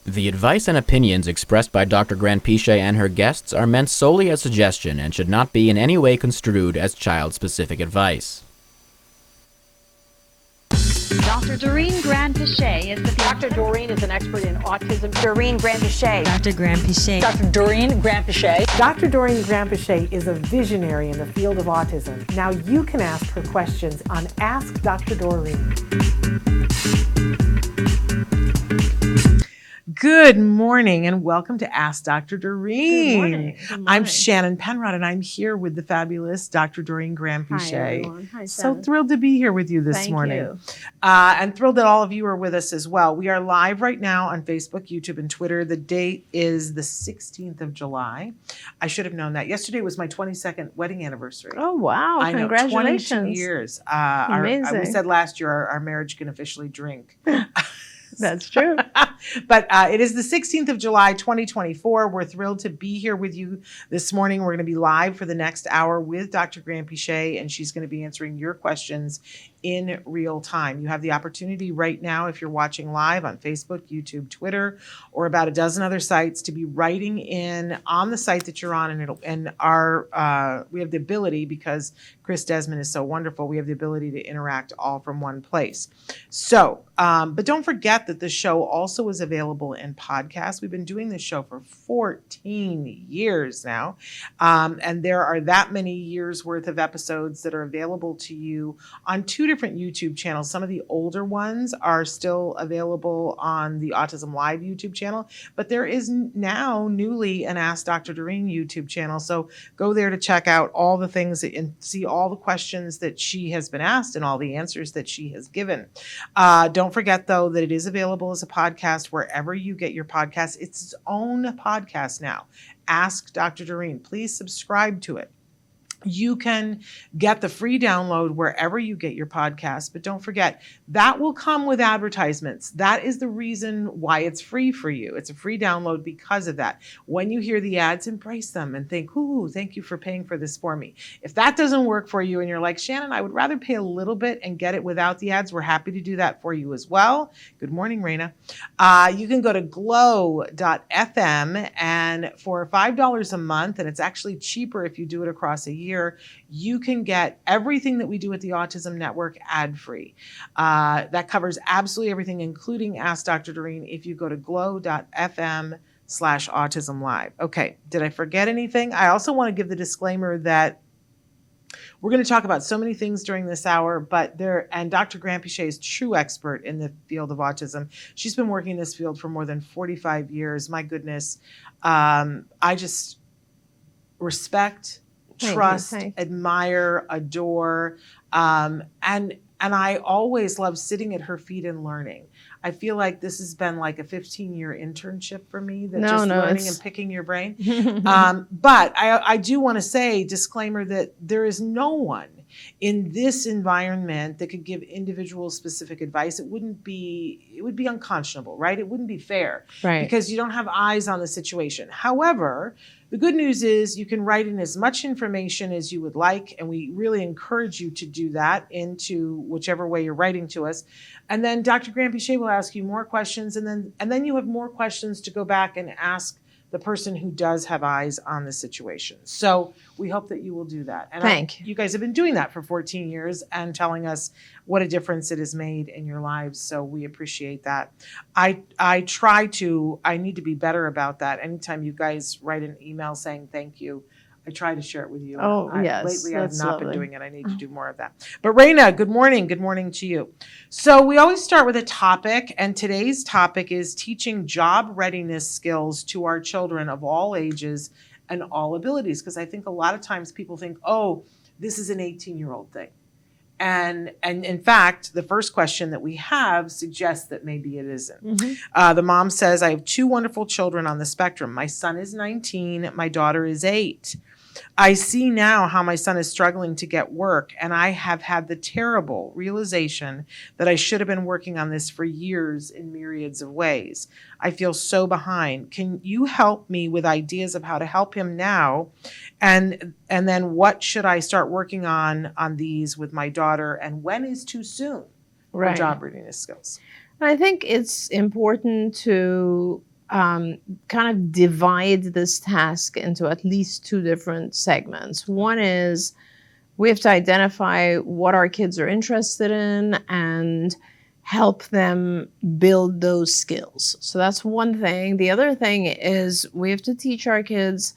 The advice and opinions expressed by Dr. Granpeesheh and her guests are meant solely as suggestion and should not be in any way construed as child-specific advice. Dr. Doreen Granpeesheh is the Dr. Doreen is an expert in autism. Doreen Granpeesheh. Dr. Granpeesheh. Dr. Doreen Granpeesheh. Dr. Doreen Granpeesheh is a visionary in the field of autism. Now you can ask her questions on Ask Dr. Doreen. Good morning and welcome to Ask Dr. Doreen. Good morning. Good morning. I'm Shannon Penrod and I'm here with the fabulous Dr. Doreen Granpeesheh. Hi, everyone. Hi, So Shannon. thrilled to be here with you this Thank morning. you. And thrilled that all of you are with us as well. We are live right now on Facebook, YouTube, and Twitter. The date is the 16th of July. I should have known that. Yesterday was my 22nd wedding anniversary. Oh, wow. I know, Congratulations. 22 years. Amazing. We said last year our marriage can officially drink. That's true. But it is the 16th of July, 2024. We're thrilled to be here with you this morning. We're going to be live for the next hour with Dr. Granpeesheh, and she's going to be answering your questions in real time. You have the opportunity right now, if you're watching live on Facebook, YouTube, Twitter, or about a dozen other sites, to be writing in on the site that you're on, and we have the ability, because Chris Desmond is so wonderful, we have the ability to interact all from one place. So, but don't forget that the show also is available in podcasts. We've been doing this show for 14 years now, and there are that many years worth of episodes that are available to you on two different YouTube channels. Some of the older ones are still available on the Autism Live YouTube channel, but there is now newly an Ask Dr. Doreen YouTube channel. So go there to check out all the things and see all the questions that she has been asked and all the answers that she has given. Don't forget, though, that it is available as a podcast wherever you get your podcasts. It's its own podcast now. Ask Dr. Doreen. Please subscribe to it. You can get the free download wherever you get your podcasts, but don't forget, that will come with advertisements. That is the reason why it's free for you. It's a free download because of that. When you hear the ads, embrace them and think, ooh, thank you for paying for this for me. If that doesn't work for you and you're like, Shannon, I would rather pay a little bit and get it without the ads, we're happy to do that for you as well. Good morning, Raina. You can go to glow.fm, and for $5 a month, and it's actually cheaper if you do it across a year, you can get everything that we do at the Autism Network ad-free. That covers absolutely everything, including Ask Dr. Doreen, if you go to glow.fm/autism live. Okay, did I forget anything? I also want to give the disclaimer that we're going to talk about so many things during this hour, and Dr. Granpeesheh is true expert in the field of autism. She's been working in this field for more than 45 years. My goodness. I just respect, trust, admire, adore, and I always love sitting at her feet and learning. I feel like this has been like a 15-year internship for me, learning and picking your brain. But I do want to say, disclaimer, that there is no one in this environment that could give individual specific advice. It would be unconscionable, right? It wouldn't be fair, Right. Because you don't have eyes on the situation. However, the good news is you can write in as much information as you would like, and we really encourage you to do that into whichever way you're writing to us. And then Dr. Granpeesheh will ask you more questions, and then you have more questions to go back and ask the person who does have eyes on the situation. So we hope that you will do that. And Thank you. You guys have been doing that for 14 years and telling us what a difference it has made in your lives. So we appreciate that. I need to be better about that. Anytime you guys write an email saying thank you, I try to share it with you. Yes. Lately, I have That's not lovely. been doing it. I need to do more of that. But Raina, good morning. Good morning to you. So we always start with a topic, and today's topic is teaching job readiness skills to our children of all ages and all abilities. Because I think a lot of times people think, oh, this is an 18-year-old thing. And in fact, the first question that we have suggests that maybe it isn't. Mm-hmm. The mom says, I have two wonderful children on the spectrum. My son is 19. My daughter is 8. I see now how my son is struggling to get work, and I have had the terrible realization that I should have been working on this for years in myriads of ways. I feel so behind. Can you help me with ideas of how to help him now? And then what should I start working on these with my daughter, and when is too soon for Right. job readiness skills? I think it's important to kind of divide this task into at least two different segments. One is we have to identify what our kids are interested in and help them build those skills. So that's one thing. The other thing is we have to teach our kids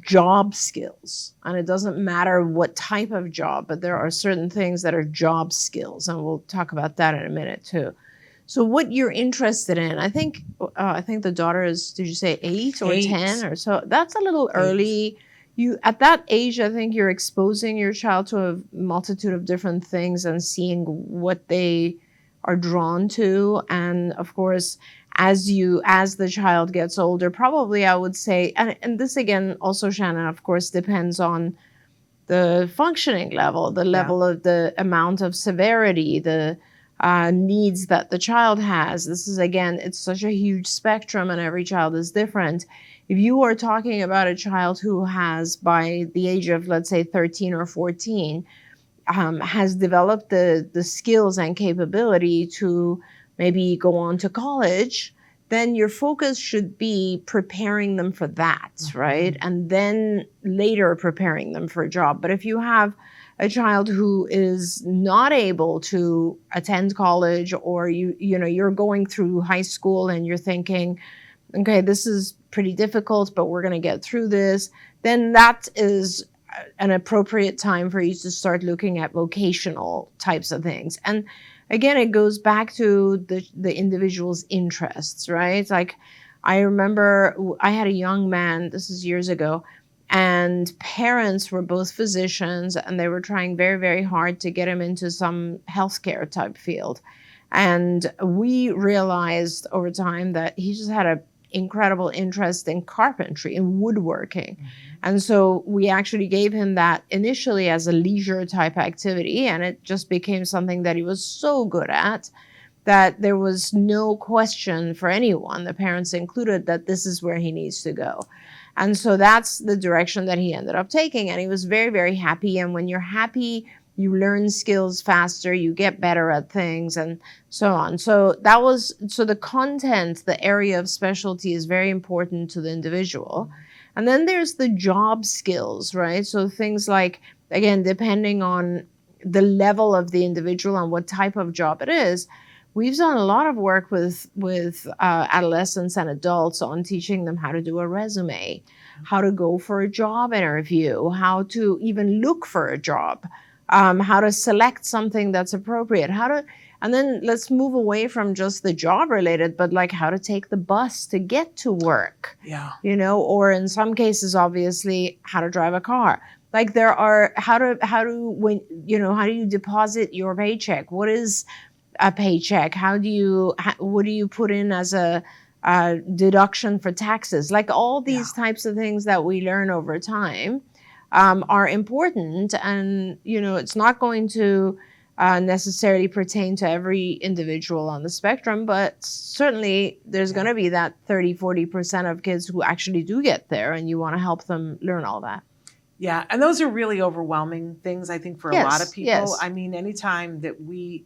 job skills. And it doesn't matter what type of job, but there are certain things that are job skills. And we'll talk about that in a minute too. So what you're interested in, I think the daughter is, did you say 8 or 10 or so? That's a little early. You at that age, I think you're exposing your child to a multitude of different things and seeing what they are drawn to. And of course, as the child gets older, probably I would say, and this again also, Shannon, of course, depends on the functioning level, the level of the amount of severity, the needs that the child has. This is, again, it's such a huge spectrum and every child is different. If you are talking about a child who has, by the age of, let's say, 13 or 14, has developed the skills and capability to maybe go on to college, then your focus should be preparing them for that, right? And then later preparing them for a job. But if you have a child who is not able to attend college, or you're going through high school and you're thinking, okay, this is pretty difficult, but we're going to get through this, then that is an appropriate time for you to start looking at vocational types of things. And again, it goes back to the individual's interests, right? Like, I remember I had a young man, this is years ago, and parents were both physicians, and they were trying very, very hard to get him into some healthcare type field. And we realized over time that he just had an incredible interest in carpentry and woodworking. And so we actually gave him that initially as a leisure type activity, and it just became something that he was so good at that there was no question for anyone, the parents included, that this is where he needs to go. And so that's the direction that he ended up taking. And he was very, very happy. And when you're happy, you learn skills faster, you get better at things, and so on. So the content, the area of specialty is very important to the individual. And then there's the job skills, right? So things like, again, depending on the level of the individual and what type of job it is, we've done a lot of work with adolescents and adults on teaching them how to do a resume, how to go for a job interview, how to even look for a job, how to select something that's appropriate, and then let's move away from just the job related, but like how to take the bus to get to work, or in some cases, obviously, how to drive a car. Like there are, how do you deposit your paycheck? What is a paycheck? What do you put in as a deduction for taxes? Like all these types of things that we learn over time are important, and it's not going to necessarily pertain to every individual on the spectrum, but certainly there's going to be that 30-40% of kids who actually do get there, and you want to help them learn all that. Yeah, and those are really overwhelming things, I think, for a lot of people. Yes. I mean, anytime that we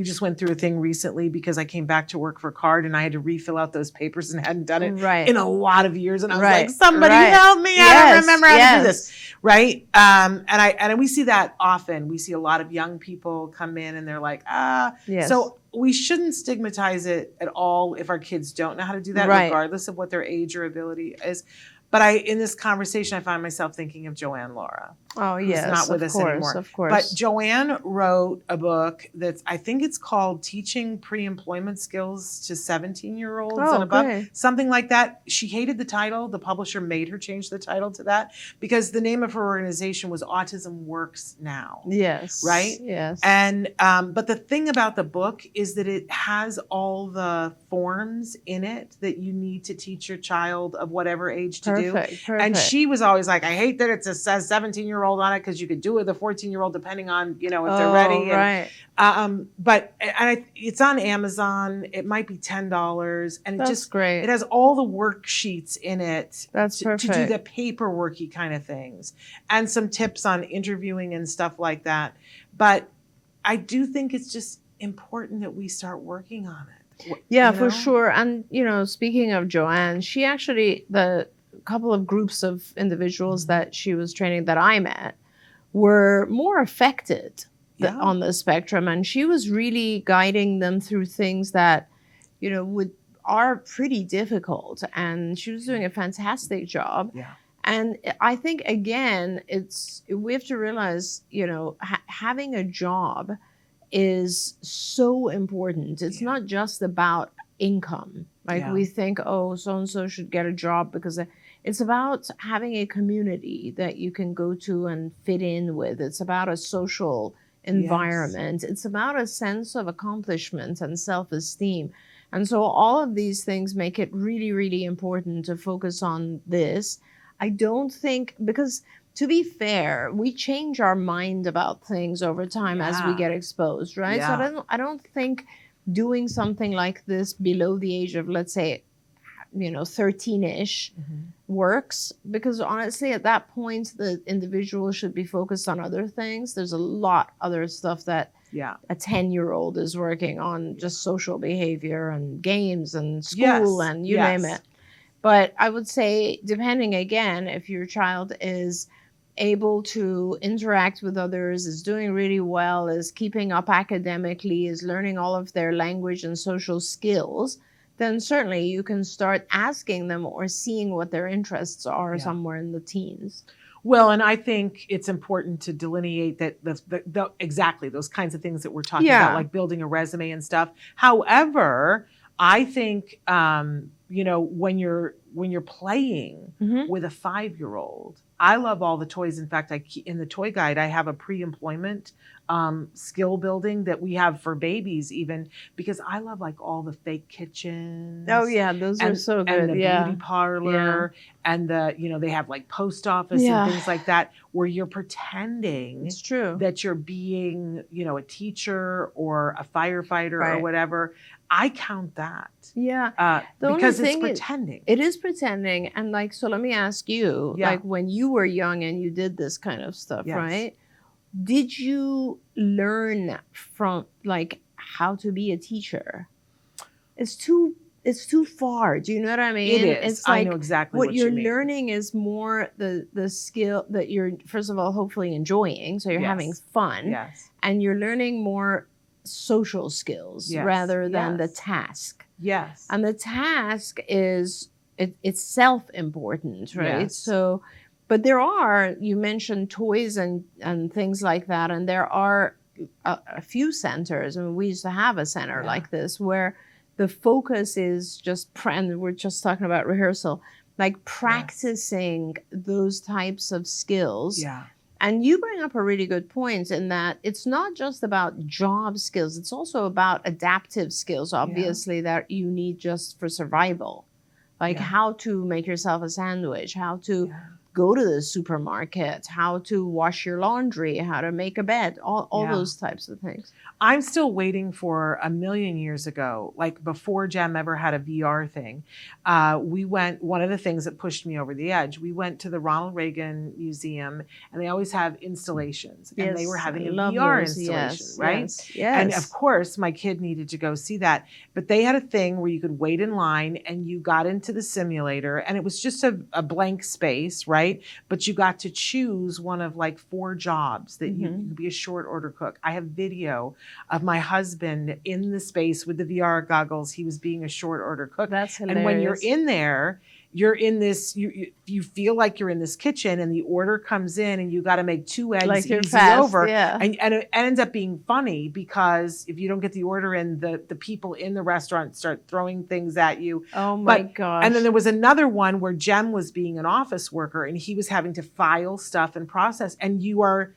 just went through a thing recently because I came back to work for CARD and I had to refill out those papers and hadn't done it in a lot of years. And I was like, somebody help me. I don't remember how to do this. Right. And we see that often. We see a lot of young people come in and they're like, So we shouldn't stigmatize it at all if our kids don't know how to do that, regardless of what their age or ability is. But in this conversation, I find myself thinking of Joanne Laura. Oh, yes, who's not with us anymore. Of course. But Joanne wrote a book I think it's called Teaching Pre-Employment Skills to 17-year-olds and above. Okay. Something like that. She hated the title. The publisher made her change the title to that because the name of her organization was Autism Works Now. Yes. Right? Yes. And but the thing about the book is that it has all the forms in it that you need to teach your child of whatever age to do. Perfect. And she was always like, I hate that it says 17-year-old on it because you could do it with a 14-year-old depending on, if they're ready. Right. But it's on Amazon. It might be $10. And That's great. It has all the worksheets in it. That's to perfect. do the paperworky kind of things and some tips on interviewing and stuff like that. But I do think it's just important that we start working on it. Yeah, you for know? sure. And, speaking of Joanne, she actually, the couple of groups of individuals that she was training that I met were more affected Yeah. on the spectrum. And she was really guiding them through things that, are pretty difficult. And she was doing a fantastic job. Yeah. And I think, again, we have to realize, having a job is so important. It's not just about income. Like we think, oh, so-and-so should get a job because it's about having a community that you can go to and fit in with. It's about a social environment. It's about a sense of accomplishment and self-esteem. And so all of these things make it really, really important to focus on this. I don't think, because to be fair, we change our mind about things over time as we get exposed, right? Yeah. So I don't think doing something like this below the age of, let's say, 13-ish works, because honestly, at that point, the individual should be focused on other things. There's a lot other stuff that a 10-year-old is working on, just social behavior and games and school and you name it. But I would say, depending again, if your child is able to interact with others, is doing really well, is keeping up academically, is learning all of their language and social skills, then certainly you can start asking them or seeing what their interests are somewhere in the teens. Well, and I think it's important to delineate that exactly those kinds of things that we're talking about, like building a resume and stuff. However, I think when you're playing with a 5-year-old, I love all the toys. In fact, in the toy guide, I have a pre-employment skill building that we have for babies, even because I love like all the fake kitchens. Oh yeah, those are so good. And the beauty parlor, and they have like post office and things like that, where you're pretending it's true that you're being, a teacher or a firefighter or whatever. I count that. Yeah. Because it's pretending. It is pretending. And so let me ask you, like when you were young and you did this kind of stuff, right? Did you learn from how to be a teacher? It's too far. Do you know what I mean? It is. It's like I know exactly what you're learning is more the skill that you're, first of all, hopefully enjoying. So you're having fun. Yes. And you're learning more social skills rather than the task. Yes. And the task is it's self-important, right? Yes. So, but you mentioned toys and things like that, and there are a few centers, and we used to have a center like this where the focus is just, and we're just talking about rehearsal, like practicing those types of skills. Yeah. And you bring up a really good point in that it's not just about job skills. It's also about adaptive skills, obviously, that you need just for survival. Like how to make yourself a sandwich, how to go to the supermarket, how to wash your laundry, how to make a bed, all those types of things. I'm still waiting for a million years ago, like before Jem ever had a VR thing. One of the things that pushed me over the edge, we went to the Ronald Reagan Museum, and they always have installations. And they were having a VR installation, right? Yes. And of course, my kid needed to go see that. But they had a thing where you could wait in line and you got into the simulator, and it was just a blank space, right? But you got to choose one of like 4 jobs that you could be a short order cook. I have video of my husband in the space with the VR goggles. He was being a short order cook. That's hilarious. And when you're in there, you're in this, you feel like you're in this kitchen, and the order comes in, and you got to make 2 eggs like you're easy fast, over. yeah. And it ends up being funny because if you don't get the order in, the people in the restaurant start throwing things at you. Oh my gosh. And then there was another one where Jem was being an office worker, and he was having to file stuff and process, and you are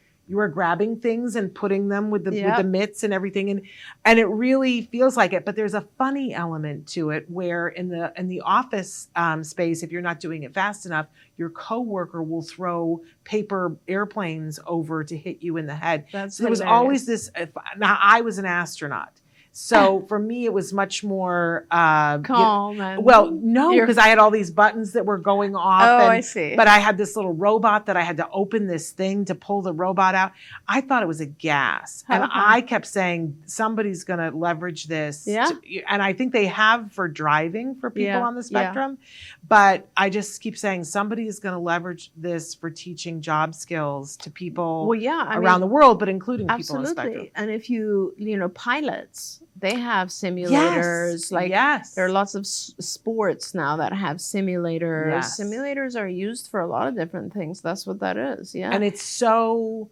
grabbing things and putting them with the mitts and everything, and it really feels like it. But there's a funny element to it where in the office space, if you're not doing it fast enough, your coworker will throw paper airplanes over to hit you in the head. That's so there was hilarious. always this. Now I was an astronaut, So for me, it was much more Calm and well, no, you're- because I had all these buttons that were going off. Oh, and, I see. But I had this little robot that I had to open this thing to pull the robot out. I thought it was a gas. And Okay. I kept saying, somebody's going to leverage this. Yeah. And I think they have for driving for people Yeah, on the yeah. spectrum. But I just keep saying, somebody is going to leverage this for teaching job skills to people Well, yeah, I around mean, the world, but including people on the spectrum. absolutely. And if you know, pilots, they have simulators. Like yes. there are lots of sports now that have simulators. Yes. Simulators are used for a lot of different things. That's what that is. Yeah. And it's so,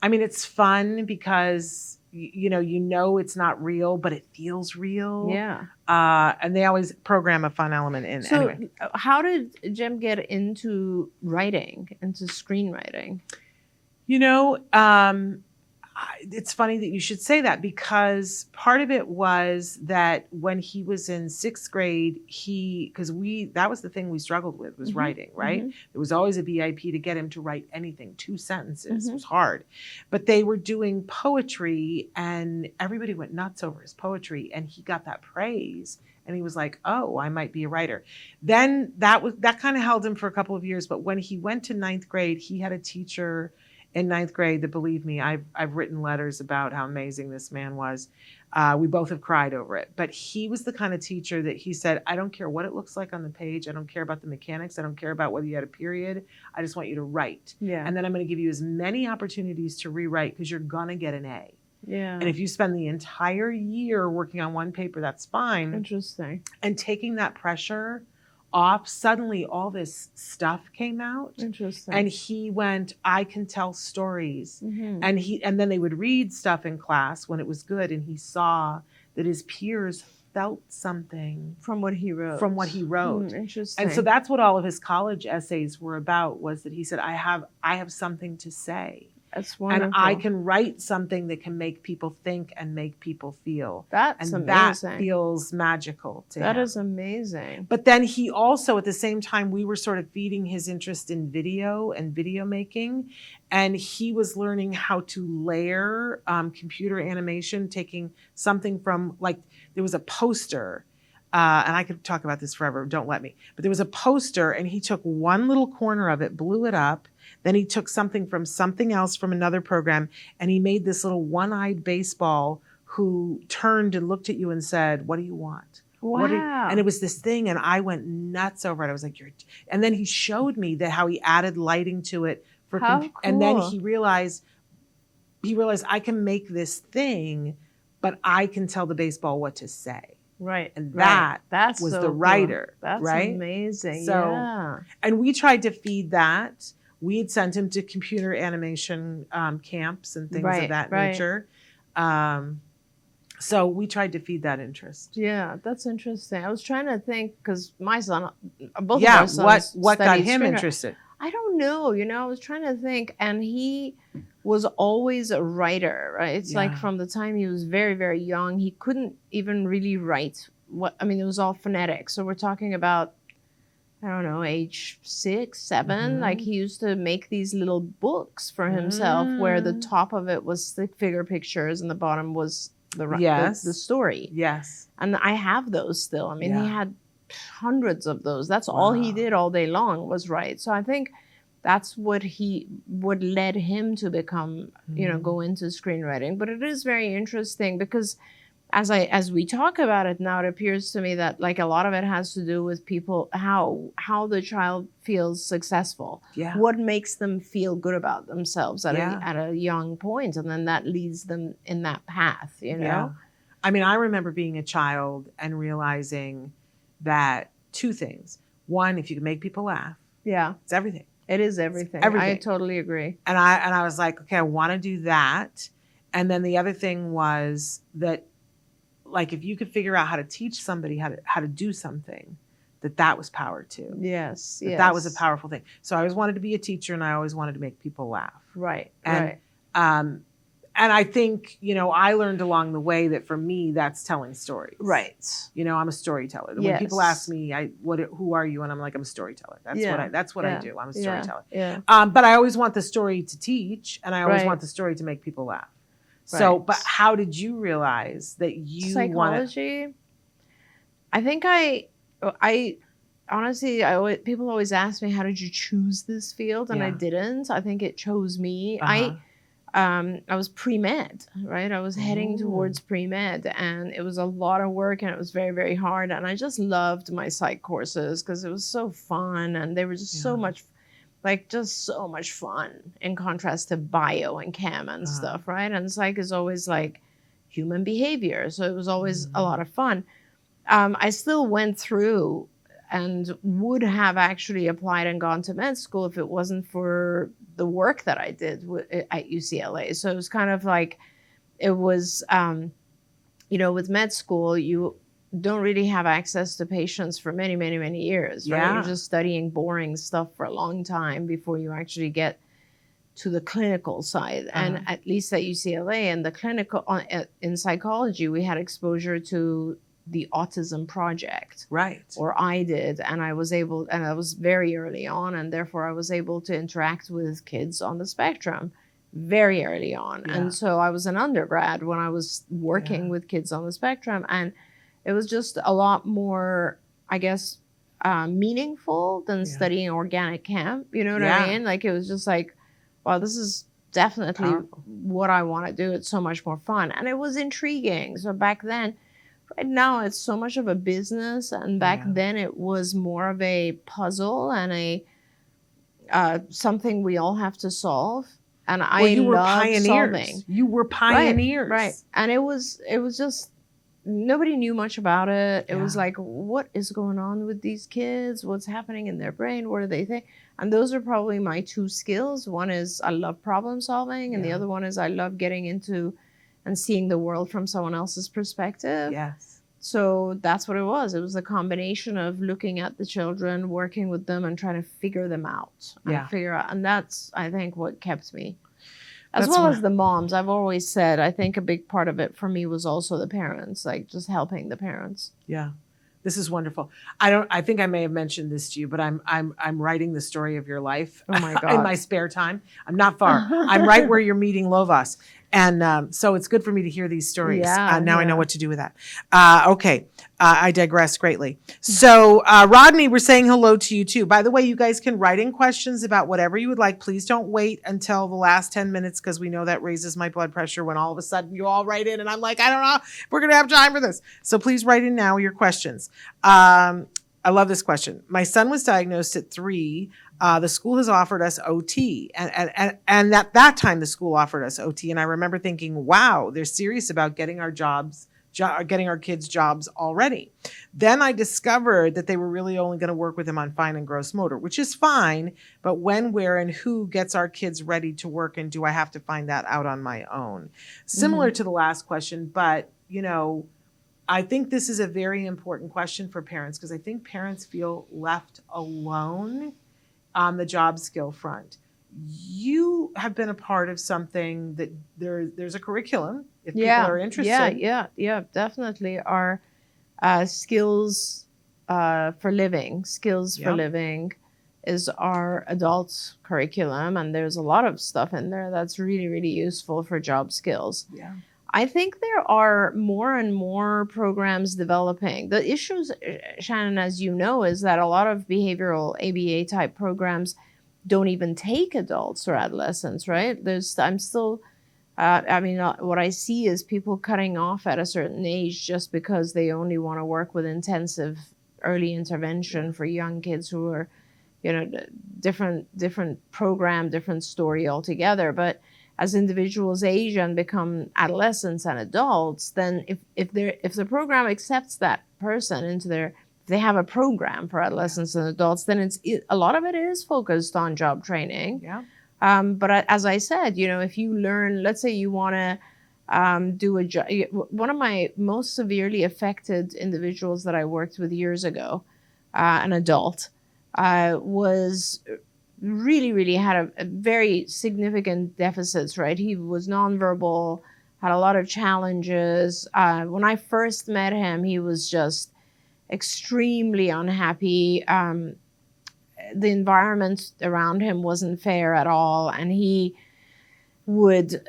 I mean, it's fun because, you know it's not real, but it feels real. yeah. And they always program a fun element in. So Anyway. how did Jim get into writing, into screenwriting? It's funny that you should say that, because part of it was that when he was in 6th grade, that was the thing we struggled with, was writing, right? There was always a VIP to get him to write anything, 2 sentences. It was hard. But they were doing poetry and everybody went nuts over his poetry, and he got that praise. And he was like, oh, I might be a writer. Then that kind of held him for a couple of years. But when he went to 9th grade, he had a teacher in 9th grade that, believe me, I've written letters about how amazing this man was. We both have cried over it. But he was the kind of teacher that he said, I don't care what it looks like on the page. I don't care about the mechanics. I don't care about whether you had a period. I just want you to write. Yeah. And then I'm going to give you as many opportunities to rewrite, because you're going to get an A. Yeah. And if you spend the entire year working on one paper, that's fine. Interesting. And taking that pressure off, suddenly all this stuff came out. Interesting. And he went, I can tell stories. Mhm. And then they would read stuff in class when it was good, and he saw that his peers felt something From what he wrote. And Interesting. so that's what all of his college essays were about, was that he said, I have something to say. That's wonderful. And I can write something that can make people think and make people feel. That's and amazing. that feels magical to him. That is amazing. But then he also, at the same time, we were sort of feeding his interest in video and video making. And he was learning how to layer computer animation, taking something from, like, there was a poster. And I could talk about this forever, don't let me. But there was a poster, and he took one little corner of it, blew it up. Then he took something from something else from another program, and he made this little one-eyed baseball who turned and looked at you and said, what do you want? Wow. And it was this thing, and I went nuts over it. I was like, and then he showed me that how he added lighting to it. How And then cool. he realized I can make this thing, but I can tell the baseball what to say. Right. And right. that was so the cool. writer, That's right? amazing. So- yeah. And we tried to feed that. We had sent him to computer animation camps and things Right, of that right. nature. So we tried to feed that interest. Yeah, that's interesting. I was trying to think, because my son, both of Yeah, our sons what got studied him screenwriting. interested? I don't know. I was trying to think, and he was always a writer, right? It's like Yeah. from the time he was very, very young, he couldn't even really write. It was all phonetic. So we're talking about, I don't know, age 6, 7. Mhm. Like he used to make these little books for himself where the top of it was stick figure pictures and the bottom was Yes. the story. Yes. And I have those still. I mean, Yeah. he had hundreds of those. That's all he Wow. did all day long was write. So I think that's what led him to become, go into screenwriting. But it is very interesting because as we talk about it now, it appears to me that like a lot of it has to do with people, how the child feels successful. Yeah. What makes them feel good about themselves at Yeah. a young point, and then that leads them in that path, Yeah. I mean, I remember being a child and realizing that 2 things. One, if you can make people laugh, Yeah. it's everything. It is everything. I everything. totally agree. And I was like, okay, I want to do that. And then the other thing was that, like, if you could figure out how to teach somebody how to do something, that was power too. Yes. That was a powerful thing. So I always wanted to be a teacher, and I always wanted to make people laugh. Right. And right. And I think, I learned along the way that for me, that's telling stories. Right. I'm a storyteller. When Yes. people ask me, who are you? And I'm like, I'm a storyteller. That's what I Yeah. do. I'm a Yeah. storyteller. Yeah. But I always want the story to teach, and I always Right. want the story to make people laugh. So, Right. but how did you realize that you wanted? Psychology. I think I honestly, people always ask me, how did you choose this field? And I Yeah. didn't. I think it chose me. Uh-huh. I was pre-med, right? I was heading Ooh. towards pre-med, and it was a lot of work, and it was very, very hard. And I just loved my psych courses because it was so fun, and they were just so Yeah. much, like, just so much fun in contrast to bio and chem and stuff, right? And psych is always like human behavior, so it was always a lot of fun. I still went through and would have actually applied and gone to med school if it wasn't for the work that I did at UCLA. So it was kind of like, it was, with med school, you don't really have access to patients for many, many, many years, right? Yeah. You're just studying boring stuff for a long time before you actually get to the clinical side. And at least at UCLA and the clinical, in psychology, we had exposure to the autism project, Right. or I did, and I was very early on, and therefore I was able to interact with kids on the spectrum very early on. Yeah. And so I was an undergrad when I was working with kids on the spectrum, and it was just a lot more, I guess, meaningful than studying organic chem. You know what I mean? Like, it was just like, wow, this is definitely Powerful. what I want to do. It's so much more fun, and it was intriguing. So back then. Right now, it's so much of a business, and back then it was more of a puzzle and a something we all have to solve. And You were love pioneers. solving. You were pioneers. Right. And it was just, nobody knew much about it. It was Yeah. like, what is going on with these kids? What's happening in their brain? What do they think? And those are probably my two skills. One is I love problem solving, and the other one is I love getting into and seeing the world from someone else's perspective. Yes. So that's what it was. It was a combination of looking at the children, working with them, and trying to figure them out. And that's, I think, what kept me. As well as the moms. I've always said, I think a big part of it for me was also the parents, like just helping the parents. Yeah. This is wonderful. I think I may have mentioned this to you, but I'm writing the story of your life. Oh my God. In my spare time. I'm not far. I'm right where you're meeting Lovas. And so it's good for me to hear these stories. Yeah, Now I know what to do with that. Okay. I digress greatly. So Rodney, we're saying hello to you too. By the way, you guys can write in questions about whatever you would like. Please don't wait until the last 10 minutes because we know that raises my blood pressure when all of a sudden you all write in and I'm like, I don't know if we're going to have time for this. So please write in now your questions. I love this question. My son was diagnosed at 3. The school has offered us OT. And at that time, the school offered us OT. And I remember thinking, wow, they're serious about getting our getting our kids jobs already. Then I discovered that they were really only going to work with him on fine and gross motor, which is fine. But when, where, and who gets our kids ready to work? And do I have to find that out on my own? Similar to the last question, but, I think this is a very important question for parents because I think parents feel left alone on the job skill front. You have been a part of something that there's a curriculum if people are interested. Yeah, definitely. Our skills for living is our adult curriculum, and there's a lot of stuff in there that's really, really useful for job skills. Yeah. I think there are more and more programs developing. The issues, Shannon, as you know, is that a lot of behavioral ABA type programs don't even take adults or adolescents, right? What I see is people cutting off at a certain age just because they only want to work with intensive early intervention for young kids who are, different program, different story altogether. But as individuals age and become adolescents and adults, then if the program accepts that person if they have a program for adolescents and adults, then a lot of it is focused on job training. Yeah. But as I said, if you learn, let's say you want to do a job. One of my most severely affected individuals that I worked with years ago, an adult, was really, really had a very significant deficits, right? He was nonverbal, had a lot of challenges. When I first met him, he was just extremely unhappy. The environment around him wasn't fair at all. And he would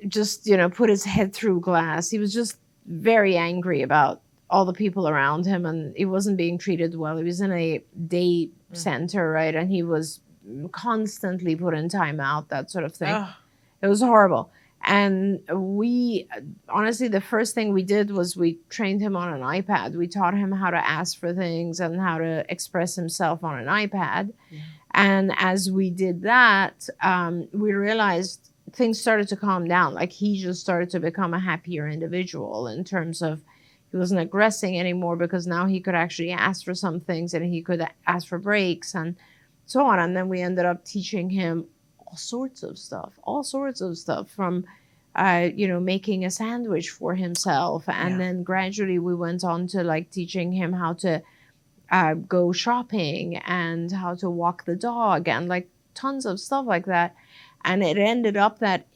just, put his head through glass. He was just very angry about all the people around him, and he wasn't being treated well. He was in a day center, right? And he was constantly put in timeout, that sort of thing. It was horrible. And we, honestly, the first thing we did was we trained him on an iPad. We taught him how to ask for things and how to express himself on an iPad. And as we did that, we realized things started to calm down. Like, he just started to become a happier individual in terms of he wasn't aggressing anymore, because now he could actually ask for some things and he could ask for breaks and so on. And then we ended up teaching him all sorts of stuff from, making a sandwich for himself. And then gradually we went on to like teaching him how to go shopping and how to walk the dog and like tons of stuff like that. And it ended up that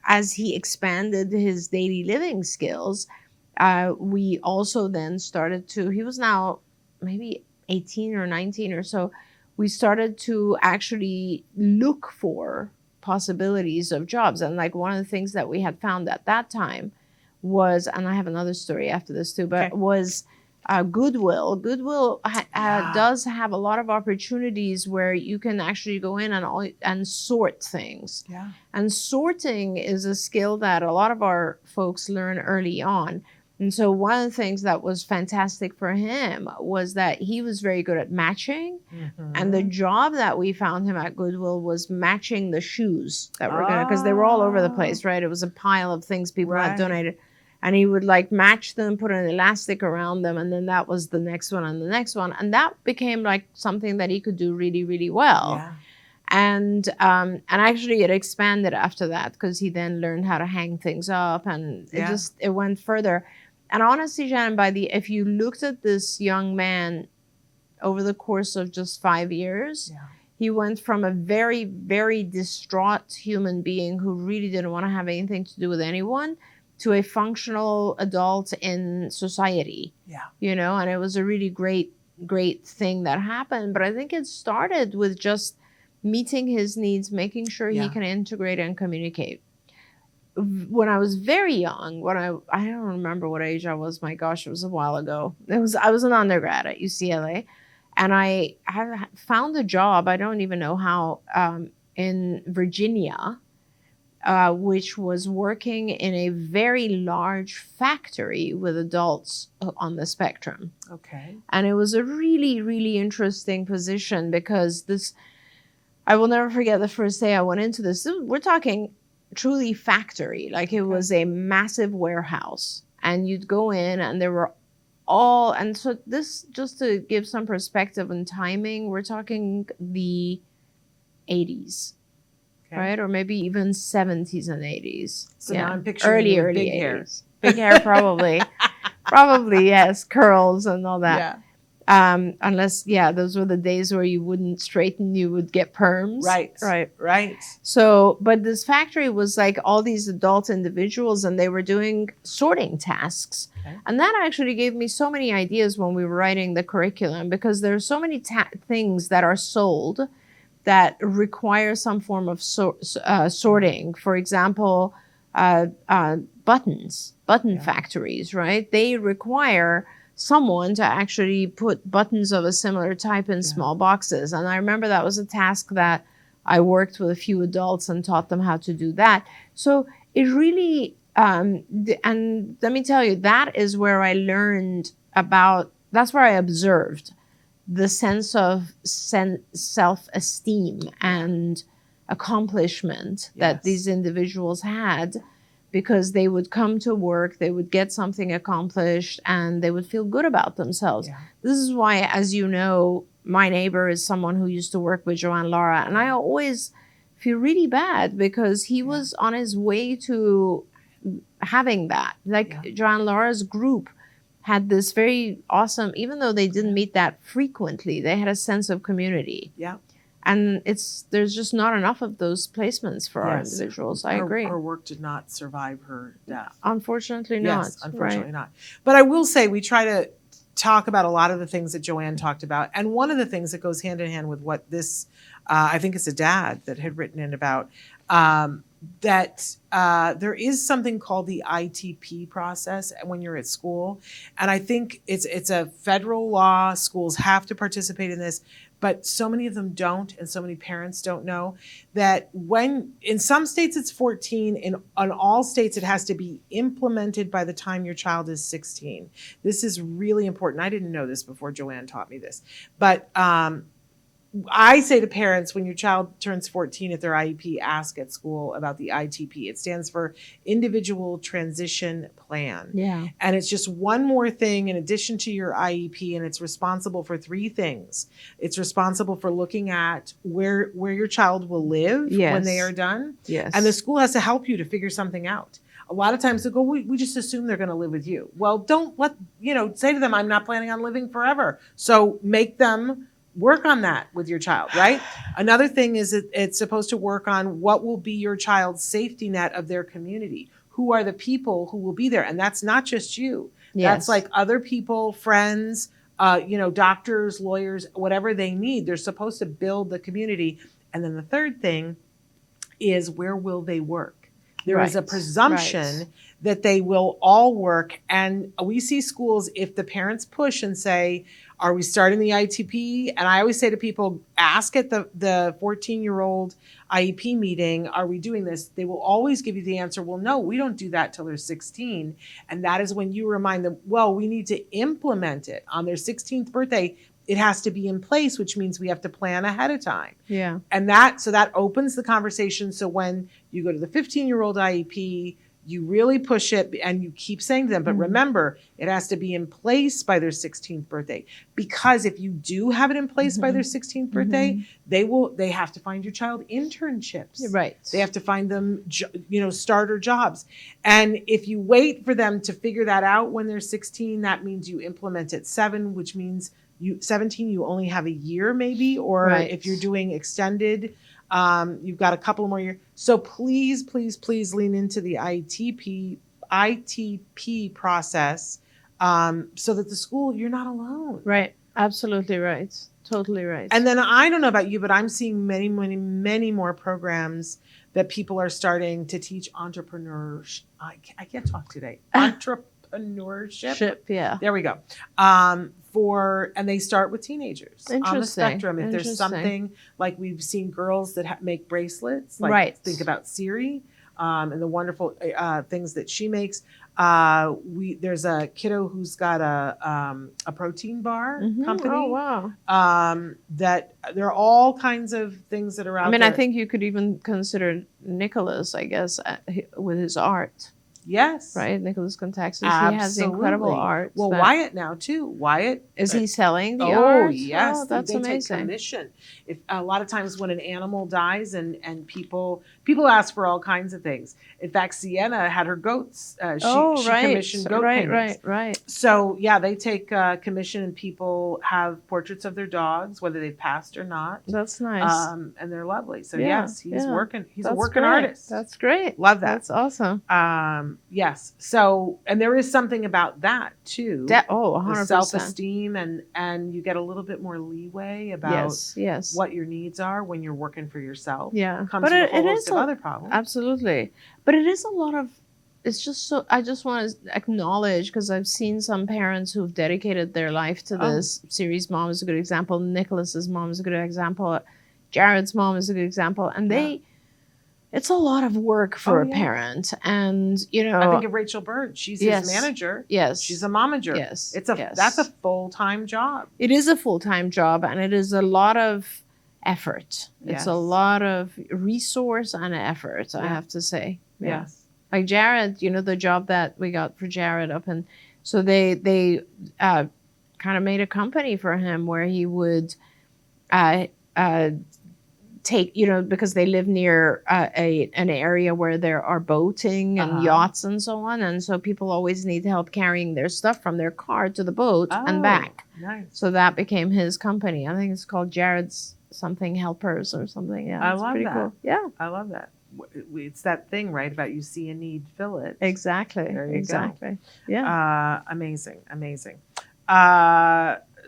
as he expanded his daily living skills, we also then started to, he was now maybe 18 or 19 or so, we started to actually look for possibilities of jobs. And like one of the things that we had found at that time was, and I have another story after this too, but was Goodwill. Goodwill does have a lot of opportunities where you can actually go in and sort things. And sorting is a skill that a lot of our folks learn early on. And so one of the things that was fantastic for him was that he was very good at matching. And the job that we found him at Goodwill was matching the shoes that were going to, because they were all over the place, right? It was a pile of things people had donated. And he would like match them, put an elastic around them, and then that was the next one and the next one. And that became like something that he could do really, really well. And actually it expanded after that, because he then learned how to hang things up, and it went further. And honestly, Shannon, if you looked at this young man over the course of just 5 years, he went from a very, very distraught human being who really didn't want to have anything to do with anyone to a functional adult in society. And it was a really great, great thing that happened. But I think it started with just meeting his needs, making sure he can integrate and communicate. When I was very young, I don't remember what age I was. My gosh, it was a while ago. I was an undergrad at UCLA, and I found a job. I don't even know how, in Virginia, which was working in a very large factory with adults on the spectrum. And it was a really, really interesting position, because I will never forget the first day I went into this. We're talking truly factory. Like, it was a massive warehouse, and you'd go in and there were and so this, just to give some perspective and timing, we're talking the 80s, right? Or maybe even 70s and 80s. So now I'm picturing early big 80s. hair. Big hair, probably. Probably, yes. Curls and all that. Unless, those were the days where you wouldn't straighten, you would get perms. Right. So, but this factory was like all these adult individuals, and they were doing sorting tasks. And that actually gave me so many ideas when we were writing the curriculum, because there are so many things that are sold that require some form of sorting. For example, button factories, right? They require someone to actually put buttons of a similar type in small boxes. And I remember that was a task that I worked with a few adults and taught them how to do that. So it really, and let me tell you, that is where I learned that's where I observed the sense of self-esteem and accomplishment that these individuals had, because they would come to work, they would get something accomplished, and they would feel good about themselves. This is why, as you know, my neighbor is someone who used to work with Joanne Lara, and I always feel really bad, because he was on his way to having that. Like, Joanne Lara's group had this very awesome, even though they didn't meet that frequently, they had a sense of community. And there's just not enough of those placements for our individuals. I agree. Her work did not survive her death. Unfortunately not. Yes, unfortunately not. But I will say, we try to talk about a lot of the things that Joanne talked about. And one of the things that goes hand in hand with what this, I think it's a dad that had written in about, that there is something called the ITP process when you're at school. And I think it's a federal law. Schools have to participate in this, but so many of them don't, and so many parents don't know that when in some states it's 14, in all states it has to be implemented by the time your child is 16. This is really important. I didn't know this before Joanne taught me this, but I say to parents, when your child turns 14 at their IEP, ask at school about the ITP. It stands for Individual Transition Plan. Yeah. And it's just one more thing in addition to your IEP, and it's responsible for 3 things. It's responsible for looking at where your child will live when they are done. Yes. And the school has to help you to figure something out. A lot of times they go, we just assume they're going to live with you. Well, don't say to them, I'm not planning on living forever. So make them work on that with your child, right? Another thing is it's supposed to work on what will be your child's safety net of their community. Who are the people who will be there? And that's not just you. Yes. That's like other people, friends, doctors, lawyers, whatever they need. They're supposed to build the community. And then the third thing is, where will they work? There is a presumption that they will all work. And we see schools, if the parents push and say, are we starting the ITP? And I always say to people, ask at the 14-year-old IEP meeting, are we doing this? They will always give you the answer, well, no, we don't do that till they're 16. And that is when you remind them, well, we need to implement it. On their 16th birthday, it has to be in place, which means we have to plan ahead of time. Yeah. And that opens the conversation. So when you go to the 15-year-old IEP, you really push it and you keep saying to them, but remember, it has to be in place by their 16th birthday. Because if you do have it in place by their 16th birthday, they have to find your child internships. Right. They have to find them, starter jobs. And if you wait for them to figure that out when they're 16, that means you implement at 7, which means 17, you only have a year maybe, or if you're doing extended, you've got a couple more years. So please, please, please lean into the ITP process so that the school, you're not alone. Right. Absolutely right. Totally right. And then I don't know about you, but I'm seeing many, many, many more programs that people are starting to teach entrepreneurs. I can't talk today. Entrepreneurship. Yeah. There we go. And they start with teenagers on the spectrum. If there's something like, we've seen girls that make bracelets, like think about Siri and the wonderful things that she makes. There's a kiddo who's got a protein bar company. Oh, wow. That there are all kinds of things that are out there. I think you could even consider Nicholas, I guess, with his art. Yes. Right? Nicholas Contaxis. He has Absolutely. incredible art. Well, Wyatt now too. Wyatt. Is he selling the art? Oh, yes. Oh, that's they amazing. Take commission. If a lot of times when an animal dies and people ask for all kinds of things. In fact, Sienna had her goats. She commissioned goat paintings. Right. So yeah, they take commission, and people have portraits of their dogs, whether they've passed or not. That's nice. And they're lovely. So yes, he's working. He's a working great. artist. That's great. Love that. That's awesome. Yes. So, and there is something about that too. 100%. Self-esteem, and you get a little bit more leeway about yes. what your needs are when you're working for yourself. Yeah. Comes with a whole host of other problems. Absolutely. But it is a lot of, it's just so, I just want to acknowledge, because I've seen some parents who've dedicated their life to this. Siri's mom is a good example. Nicholas's mom is a good example. Jared's mom is a good example. And it's a lot of work for a parent. And, I think of Rachel Bird. She's his manager. Yes. She's a momager. Yes. That's a full-time job. It is a full-time job, and it is a lot of effort. It's a lot of resource and effort, I have to say. Yeah. Yes. Like Jared, the job that we got for Jared so they kind of made a company for him where he would take, because they live near an area where there are boating and yachts and so on. And so people always need help carrying their stuff from their car to the boat and back. Nice. So that became his company. I think it's called Jared's something helpers or something. Yeah, I love that. Cool. Yeah. I love that. It's that thing, right, about you see a need, fill it. Exactly. There you go. Yeah. Amazing.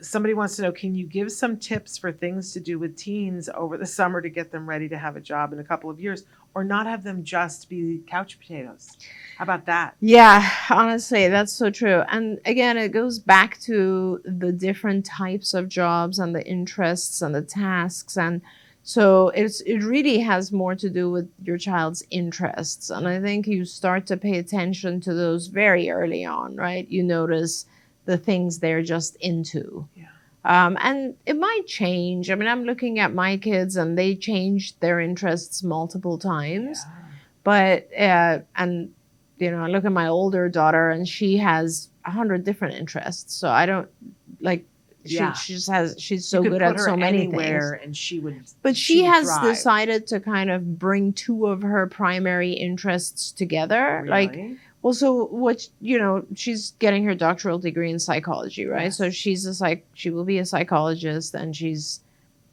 Somebody wants to know, can you give some tips for things to do with teens over the summer to get them ready to have a job in a couple of years? or not have them just be couch potatoes. How about that? Yeah, honestly, that's so true. And again, it goes back to the different types of jobs and the interests and the tasks. And so it really has more to do with your child's interests. And I think you start to pay attention to those very early on, right? You notice the things they're just into. Yeah. And it might change. I mean, I'm looking at my kids and they changed their interests multiple times. But, and, you know, I look at my older daughter and she has 100 different interests. So I don't like, she just has, she's so good at so many things. And she would, but she would has thrive. decided to kind of bring two of her primary interests together. Really? Like, well, so what, you know, she's getting her doctoral degree in psychology, right? Yes. So she's she will be a psychologist and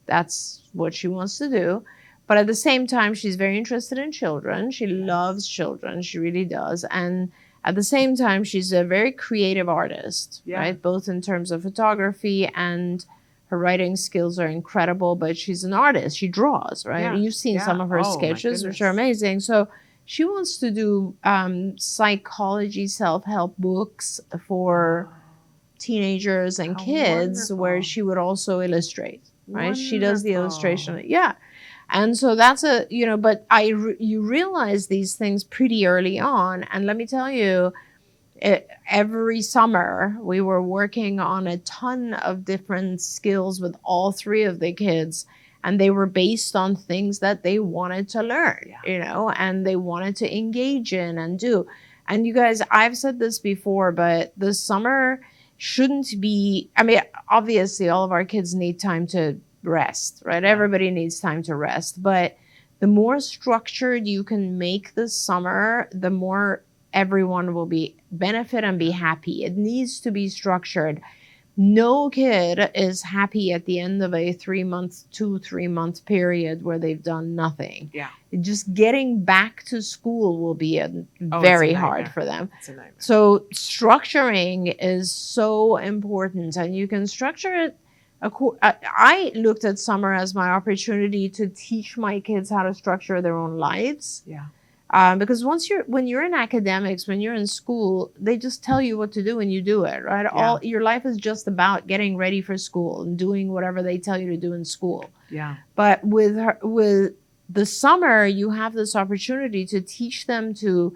that's what she wants to do. But at the same time, she's very interested in children. She loves children. She really does. And at the same time, she's a very creative artist, right? Both in terms of photography and her writing skills are incredible, but she's an artist. She draws, right? Yeah. And you've seen some of her sketches, which are amazing. So she wants to do psychology, self-help books for teenagers and kids where she would also illustrate, right? She does the illustration. Yeah. And so that's you know, but you realize these things pretty early on. And let me tell you, every summer we were working on a ton of different skills with all three of the kids. And they were based on things that they wanted to learn, you know, and they wanted to engage in and do. And you guys, I've said this before, but the summer shouldn't be, I mean, obviously all of our kids need time to rest, right? Everybody needs time to rest. But the more structured you can make the summer, the more everyone will benefit and be happy. It needs to be structured. No kid is happy at the end of a 3 month period where they've done nothing. Yeah. Just getting back to school will be very hard for them. It's a nightmare. So structuring is so important, and you can structure it. I looked at summer as my opportunity to teach my kids how to structure their own lives. Yeah. Because when you're in academics, when you're in school, they just tell you what to do and you do it, right? Yeah. Your life is just about getting ready for school and doing whatever they tell you to do in school. Yeah. But with the summer, you have this opportunity to teach them to,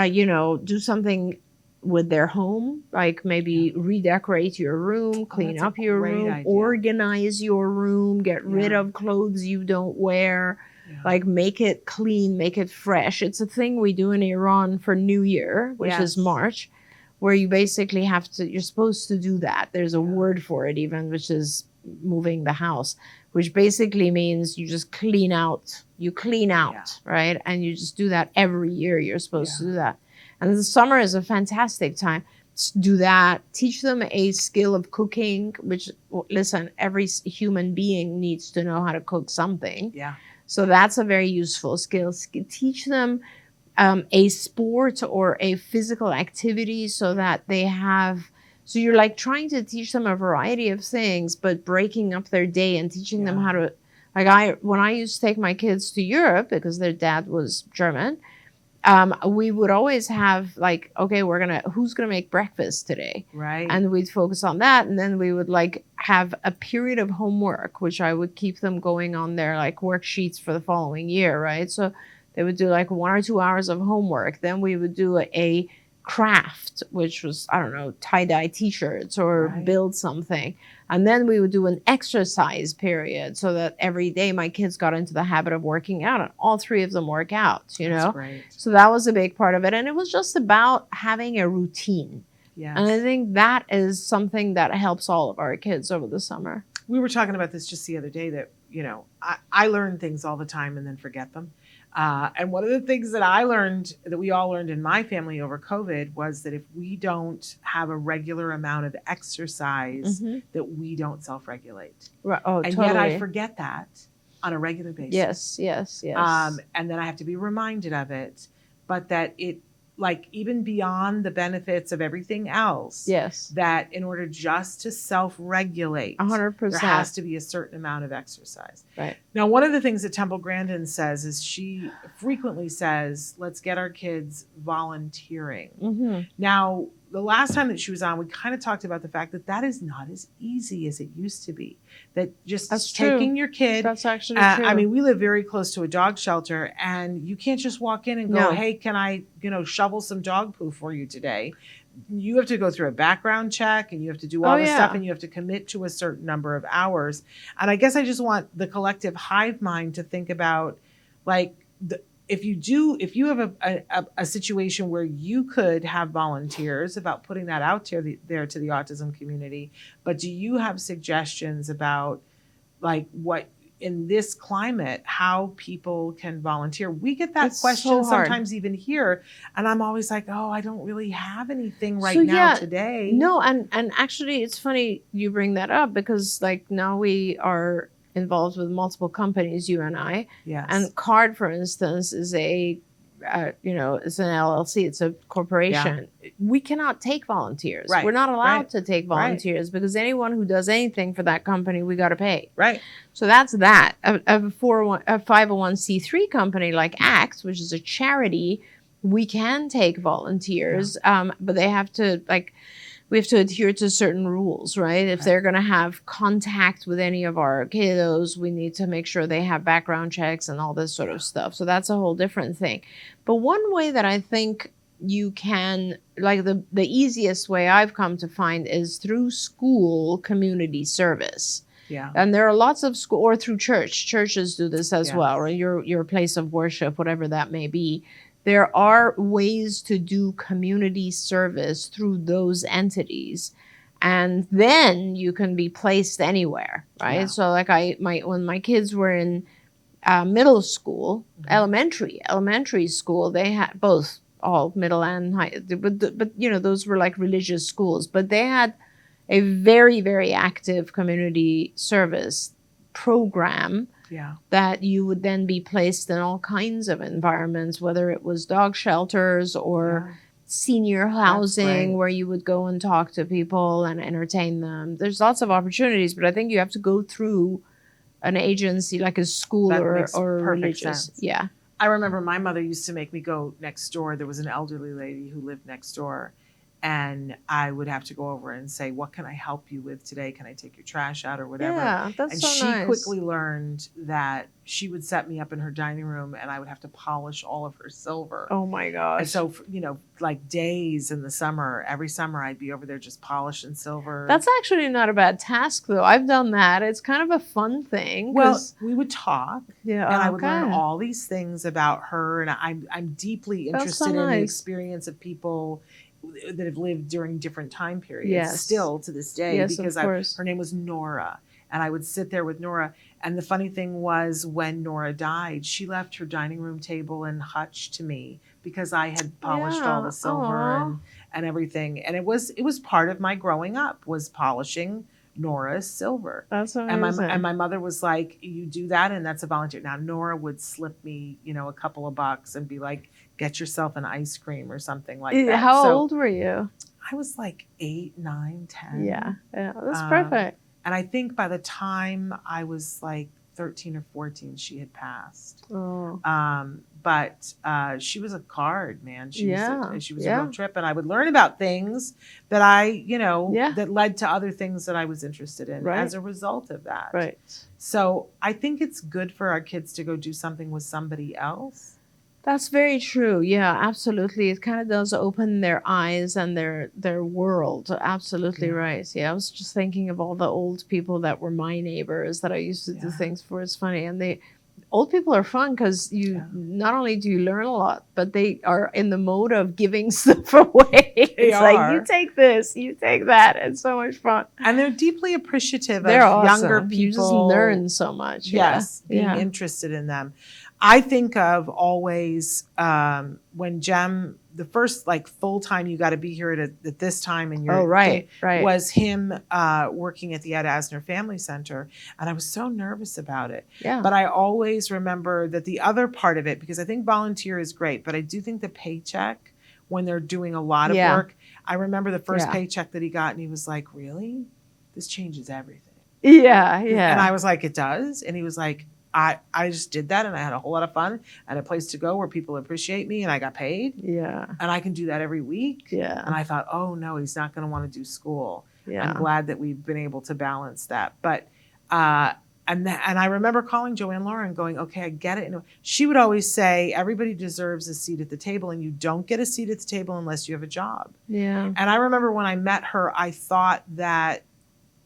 you know, do something with their home, like maybe redecorate your room, clean up your room, organize your room, get rid of clothes you don't wear. Like make it clean, make it fresh. It's a thing we do in Iran for New Year, which is March, where you basically you're supposed to do that. There's a word for it even, which is moving the house, which basically means you just clean out. You clean out, right? And you just do that every year. You're supposed to do that. And the summer is a fantastic time to do that. Teach them a skill of cooking, which, listen, every human being needs to know how to cook something. Yeah. So that's a very useful skill. Teach them a sport or a physical activity so that they have, so you're like trying to teach them a variety of things, but breaking up their day and teaching them how to, like when I used to take my kids to Europe because their dad was German, we would always have like, okay, who's gonna make breakfast today? Right. And we'd focus on that. And then we would like have a period of homework, which I would keep them going on their like worksheets for the following year, right? So they would do like 1 or 2 hours of homework. Then we would do a craft, which was, I don't know, tie-dye t-shirts or build something. And then we would do an exercise period so that every day my kids got into the habit of working out, and all three of them work out, you know? Great. So that was a big part of it. And it was just about having a routine. Yes. And I think that is something that helps all of our kids over the summer. We were talking about this just the other day that, you know, I learn things all the time and then forget them. And one of the things that I learned, that we all learned in my family over COVID, was that if we don't have a regular amount of exercise, that we don't self-regulate. Right. Oh, and totally. yet I forget that on a regular basis. Yes. And then I have to be reminded of it, but that like even beyond the benefits of everything else, Yes. that in order just to self-regulate, 100%. there has to be a certain amount of exercise. Right. Now, one of the things that Temple Grandin says is she frequently says, let's get our kids volunteering. Mm-hmm. Now, the last time that she was on, we kind of talked about the fact that that is not as easy as it used to be. That just That's true. taking your kid. That's actually true. I mean, we live very close to a dog shelter, and you can't just walk in and go, No. hey, can I, shovel some dog poo for you today? You have to go through a background check, and you have to do all Oh, this yeah. stuff, and you have to commit to a certain number of hours. And I guess I just want the collective hive mind to think about, like, if you have a situation where you could have volunteers, about putting that out there to the autism community, but do you have suggestions about, like, what in this climate, how people can volunteer? We get that It's question so hard. sometimes even here, and I'm always like, oh, I don't really have anything right So, now yeah, today. No, and actually it's funny you bring that up, because like now we are involved with multiple companies, you and I. Yes. And CARD, for instance, is it's an LLC, it's a corporation. We cannot take volunteers. Right, We're not allowed right, to take volunteers because anyone who does anything for that company, we got to pay. Right. So that's that. A 501c3 company like ACT, which is a charity, we can take volunteers, but they have to, like, we have to adhere to certain rules, right? If they're going to have contact with any of our kiddos, we need to make sure they have background checks and all this sort of stuff. So that's a whole different thing. But one way that I think you can, like the easiest way I've come to find is through school community service. Yeah. And there are lots of school, or through church. Churches do this as Yes. well, or your place of worship, whatever that may be. There are ways to do community service through those entities, and then you can be placed anywhere, right? Yeah. So, like when my kids were in middle school, elementary school, they had both all middle and high, but those were like religious schools, but they had a very, very active community service program. Yeah. That you would then be placed in all kinds of environments, whether it was dog shelters or senior housing, great. where you would go and talk to people and entertain them. There's lots of opportunities, but I think you have to go through an agency like a school That or makes perfect religious. sense. Yeah. I remember my mother used to make me go next door. There was an elderly lady who lived next door, and I would have to go over and say, what can I help you with today? Can I take your trash out or whatever? Yeah, that's and so she nice. quickly learned that she would set me up in her dining room, and I would have to polish all of her silver. Oh my gosh. And so, like days in the summer, every summer I'd be over there just polishing silver. That's actually not a bad task, though. I've done that. It's kind of a fun thing. Well, 'cause- we would talk, yeah, and I would learn okay. all these things about her, and I'm deeply That's interested so in the nice. experience of people that have lived during different time periods, Yes. still to this day, Yes, of because course. her name was Nora, and I would sit there with Nora. And the funny thing was, when Nora died, she left her dining room table in hutch to me because I had polished all Yeah. the silver Aw. and everything, and it was part of my growing up, was polishing Nora's silver. That's And amazing. my mother was like, you do that, and that's a volunteer. Now, Nora would slip me, a couple of bucks and be like, get yourself an ice cream or something like that. How So old were you? I was like 8, 9, 10. Yeah, that's Um, perfect. And I think by the time I was like 13 or 14, she had passed. Oh, But she was a card, man. She was a yeah. real trip. And I would learn about things that that led to other things that I was interested in Right. as a result of that. right. So I think it's good for our kids to go do something with somebody else. That's very true. Yeah, absolutely. It kind of does open their eyes and their world. Absolutely Yeah. right. Yeah, I was just thinking of all the old people that were my neighbors that I used to do Yeah. things for. It's funny, and old people are fun because not only do you learn a lot, but they are in the mode of giving stuff away. It's are. like, you take this, you take that. It's so much fun. And they're deeply appreciative They're of awesome. younger people. You just learn so much. Yes, being yeah. interested in them. I think of always when Jem, the first like full time you got to be here at this time in your Oh, right, thing, right. was him working at the Ed Asner Family Center, and I was so nervous about it. Yeah. But I always remember that the other part of it, because I think volunteer is great, but I do think the paycheck when they're doing a lot of Yeah. work. I remember the first Yeah. paycheck that he got, and he was like, really? This changes everything. Yeah. And I was like, it does? And he was like, I just did that, and I had a whole lot of fun and a place to go where people appreciate me, and I got paid, Yeah. and I can do that every week. Yeah. And I thought, oh no, he's not going to want to do school. Yeah. I'm glad that we've been able to balance that. But and I remember calling Joanne Laura and going, okay, I get it. And she would always say, everybody deserves a seat at the table, and you don't get a seat at the table unless you have a job. Yeah. And I remember when I met her, I thought that,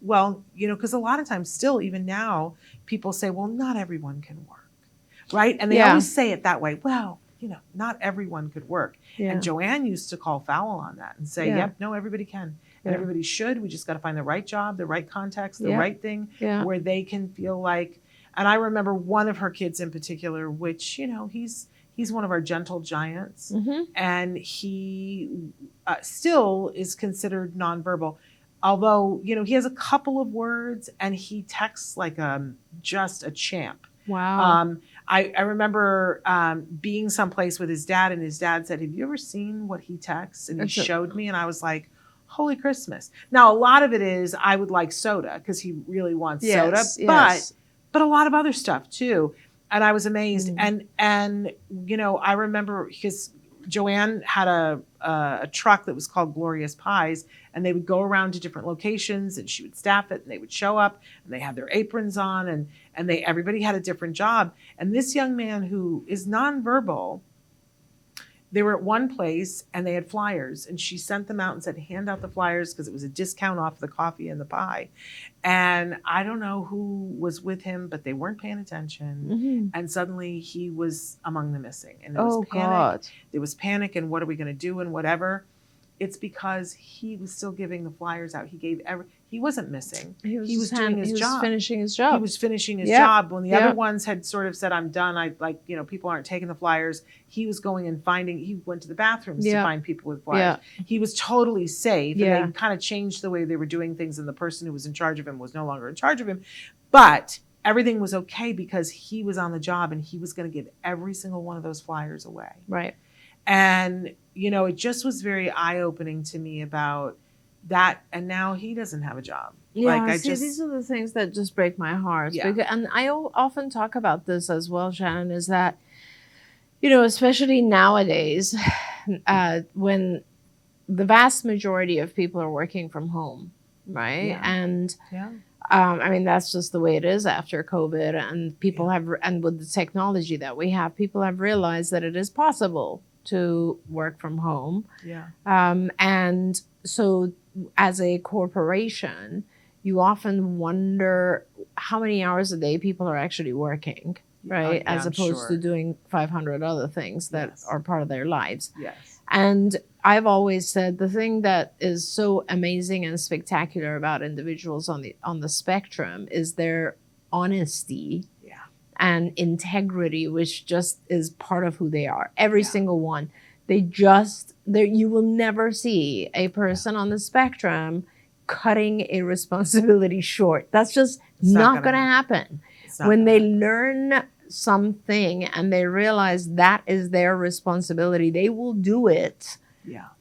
well, because a lot of times still, even now, people say, well, not everyone can work, right? And they Yeah. always say it that way. Well, not everyone could work. Yeah. And Joanne used to call foul on that and say, Yeah. yep, no, everybody can. And Yeah. everybody should. We just got to find the right job, the right context, the Yeah. right thing Yeah. where they can feel like, and I remember one of her kids in particular, which, he's one of our gentle giants, Mm-hmm. and he still is considered nonverbal. Although, he has a couple of words and he texts like just a champ. Wow. I remember being someplace with his dad, and his dad said, have you ever seen what he texts? And he showed me, and I was like, holy Christmas. Now, a lot of it is I would like soda because he really wants soda, but a lot of other stuff too. And I was amazed. And I remember because Joanne had a truck that was called Glorious Pies, and they would go around to different locations, and she would staff it, and they would show up, and they had their aprons on, and everybody had a different job. And this young man who is nonverbal, they were at one place and they had flyers, and she sent them out and said, hand out the flyers because it was a discount off the coffee and the pie. And I don't know who was with him, but they weren't paying attention. Mm-hmm. And suddenly he was among the missing. And it Oh, was panic. God. There was panic, and what are we going to do and whatever. It's because he was still giving the flyers out. He wasn't missing. He was doing his job. Finishing his job. He was finishing his Yeah. job. When the Yeah. other ones had sort of said, I'm done, people aren't taking the flyers, he was going and he went to the bathrooms to Yeah. find people with flyers. Yeah. He was totally safe. Yeah. And they kind of changed the way they were doing things, and the person who was in charge of him was no longer in charge of him. But everything was okay because he was on the job, and he was going to give every single one of those flyers away. Right. And, it just was very eye-opening to me about that. And now he doesn't have a job. Yeah, these are the things that just break my heart. Yeah. And I often talk about this as well, Shannon, is that, especially nowadays, when the vast majority of people are working from home, right? Yeah. And Yeah. that's just the way it is after COVID, and people and with the technology that we have, people have realized that it is possible to work from home. Yeah. And so as a corporation, you often wonder how many hours a day people are actually working, right? Yeah, As I'm opposed sure. to doing 500 other things that Yes. are part of their lives. Yes. And I've always said the thing that is so amazing and spectacular about individuals on the spectrum is their honesty and integrity, which just is part of who they are. Every single one. You will never see a person on the spectrum cutting a responsibility short. That's just not going to happen. When they learn something and they realize that is their responsibility, they will do it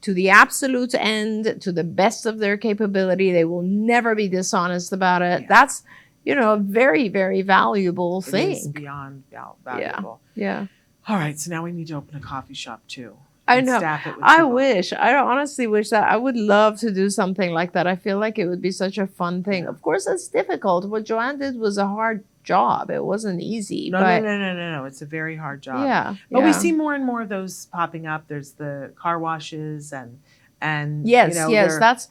to the absolute end, to the best of their capability. They will never be dishonest about it. Yeah. That's a very, very valuable thing. It is beyond valuable. Yeah. All right, so now we need to open a coffee shop too. I and know. Staff it with I people. wish. I honestly wish that I would love to do something like that. I feel like it would be such a fun thing. Yeah. Of course, it's difficult. What Joanne did was a hard job. It wasn't easy. No, but no. It's a very hard job. Yeah. But we yeah. see more and more of those popping up. There's the car washes and Yes,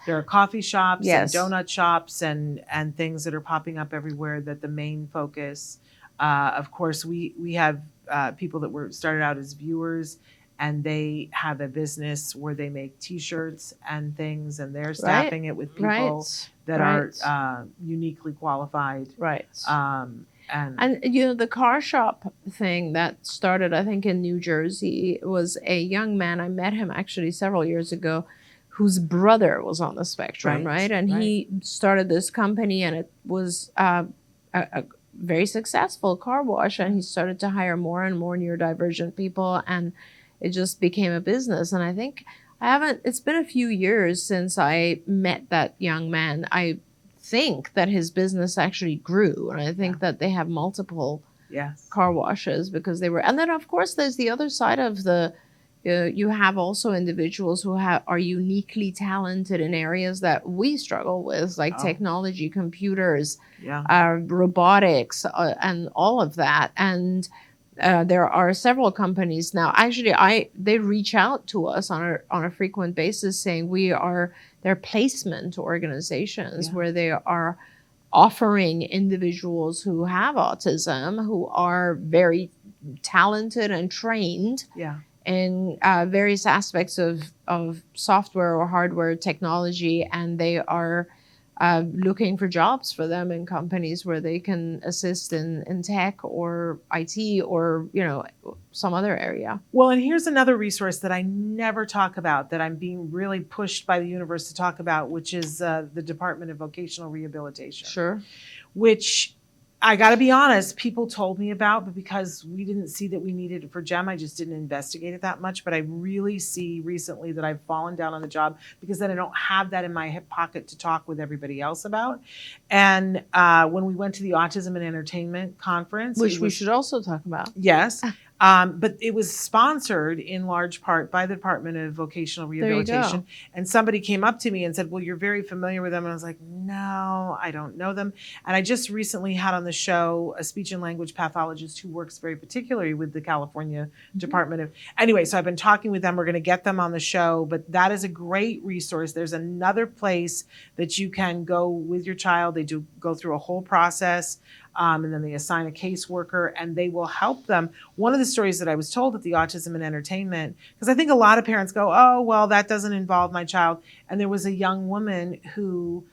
there are coffee shops Yes. and donut shops and things that are popping up everywhere. That the main focus, of course, we have people that were started out as viewers, and they have a business where they make T-shirts and things, and they're staffing it with people that are uniquely qualified. Right. And the car shop thing that started, I think, in New Jersey was a young man. I met him actually several years ago, whose brother was on the spectrum, right? And he started this company, and it was a very successful car wash. And he started to hire more and more neurodivergent people, and it just became a business. And I think it's been a few years since I met that young man. I think that his business actually grew. And I think that they have multiple car washes because they were, and then of course there's the other side of you have also individuals who are uniquely talented in areas that we struggle with, like technology, computers, robotics, and all of that. And there are several companies now. Actually, they reach out to us on a frequent basis, saying they're placement organizations where they are offering individuals who have autism, who are very talented and trained in various aspects of software or hardware technology, and they are looking for jobs for them in companies where they can assist in tech or IT or some other area. Well, and here's another resource that I never talk about that I'm being really pushed by the universe to talk about, which is the Department of Vocational Rehabilitation. Sure. Which I got to be honest, people told me about, but because we didn't see that we needed it for GEM, I just didn't investigate it that much. But I really see recently that I've fallen down on the job because then I don't have that in my hip pocket to talk with everybody else about. And when we went to the Autism and Entertainment Conference, which we should also talk about. Yes. But it was sponsored in large part by the Department of Vocational Rehabilitation. And somebody came up to me and said, well, you're very familiar with them. And I was like, no, I don't know them. And I just recently had on the show a speech and language pathologist who works very particularly with the California Department of... Anyway, so I've been talking with them. We're going to get them on the show. But that is a great resource. There's another place that you can go with your child. They do go through a whole process. And then they assign a caseworker and they will help them. One of the stories that I was told at the Autism and Entertainment, because I think a lot of parents go, oh, well, that doesn't involve my child. And there was a young woman who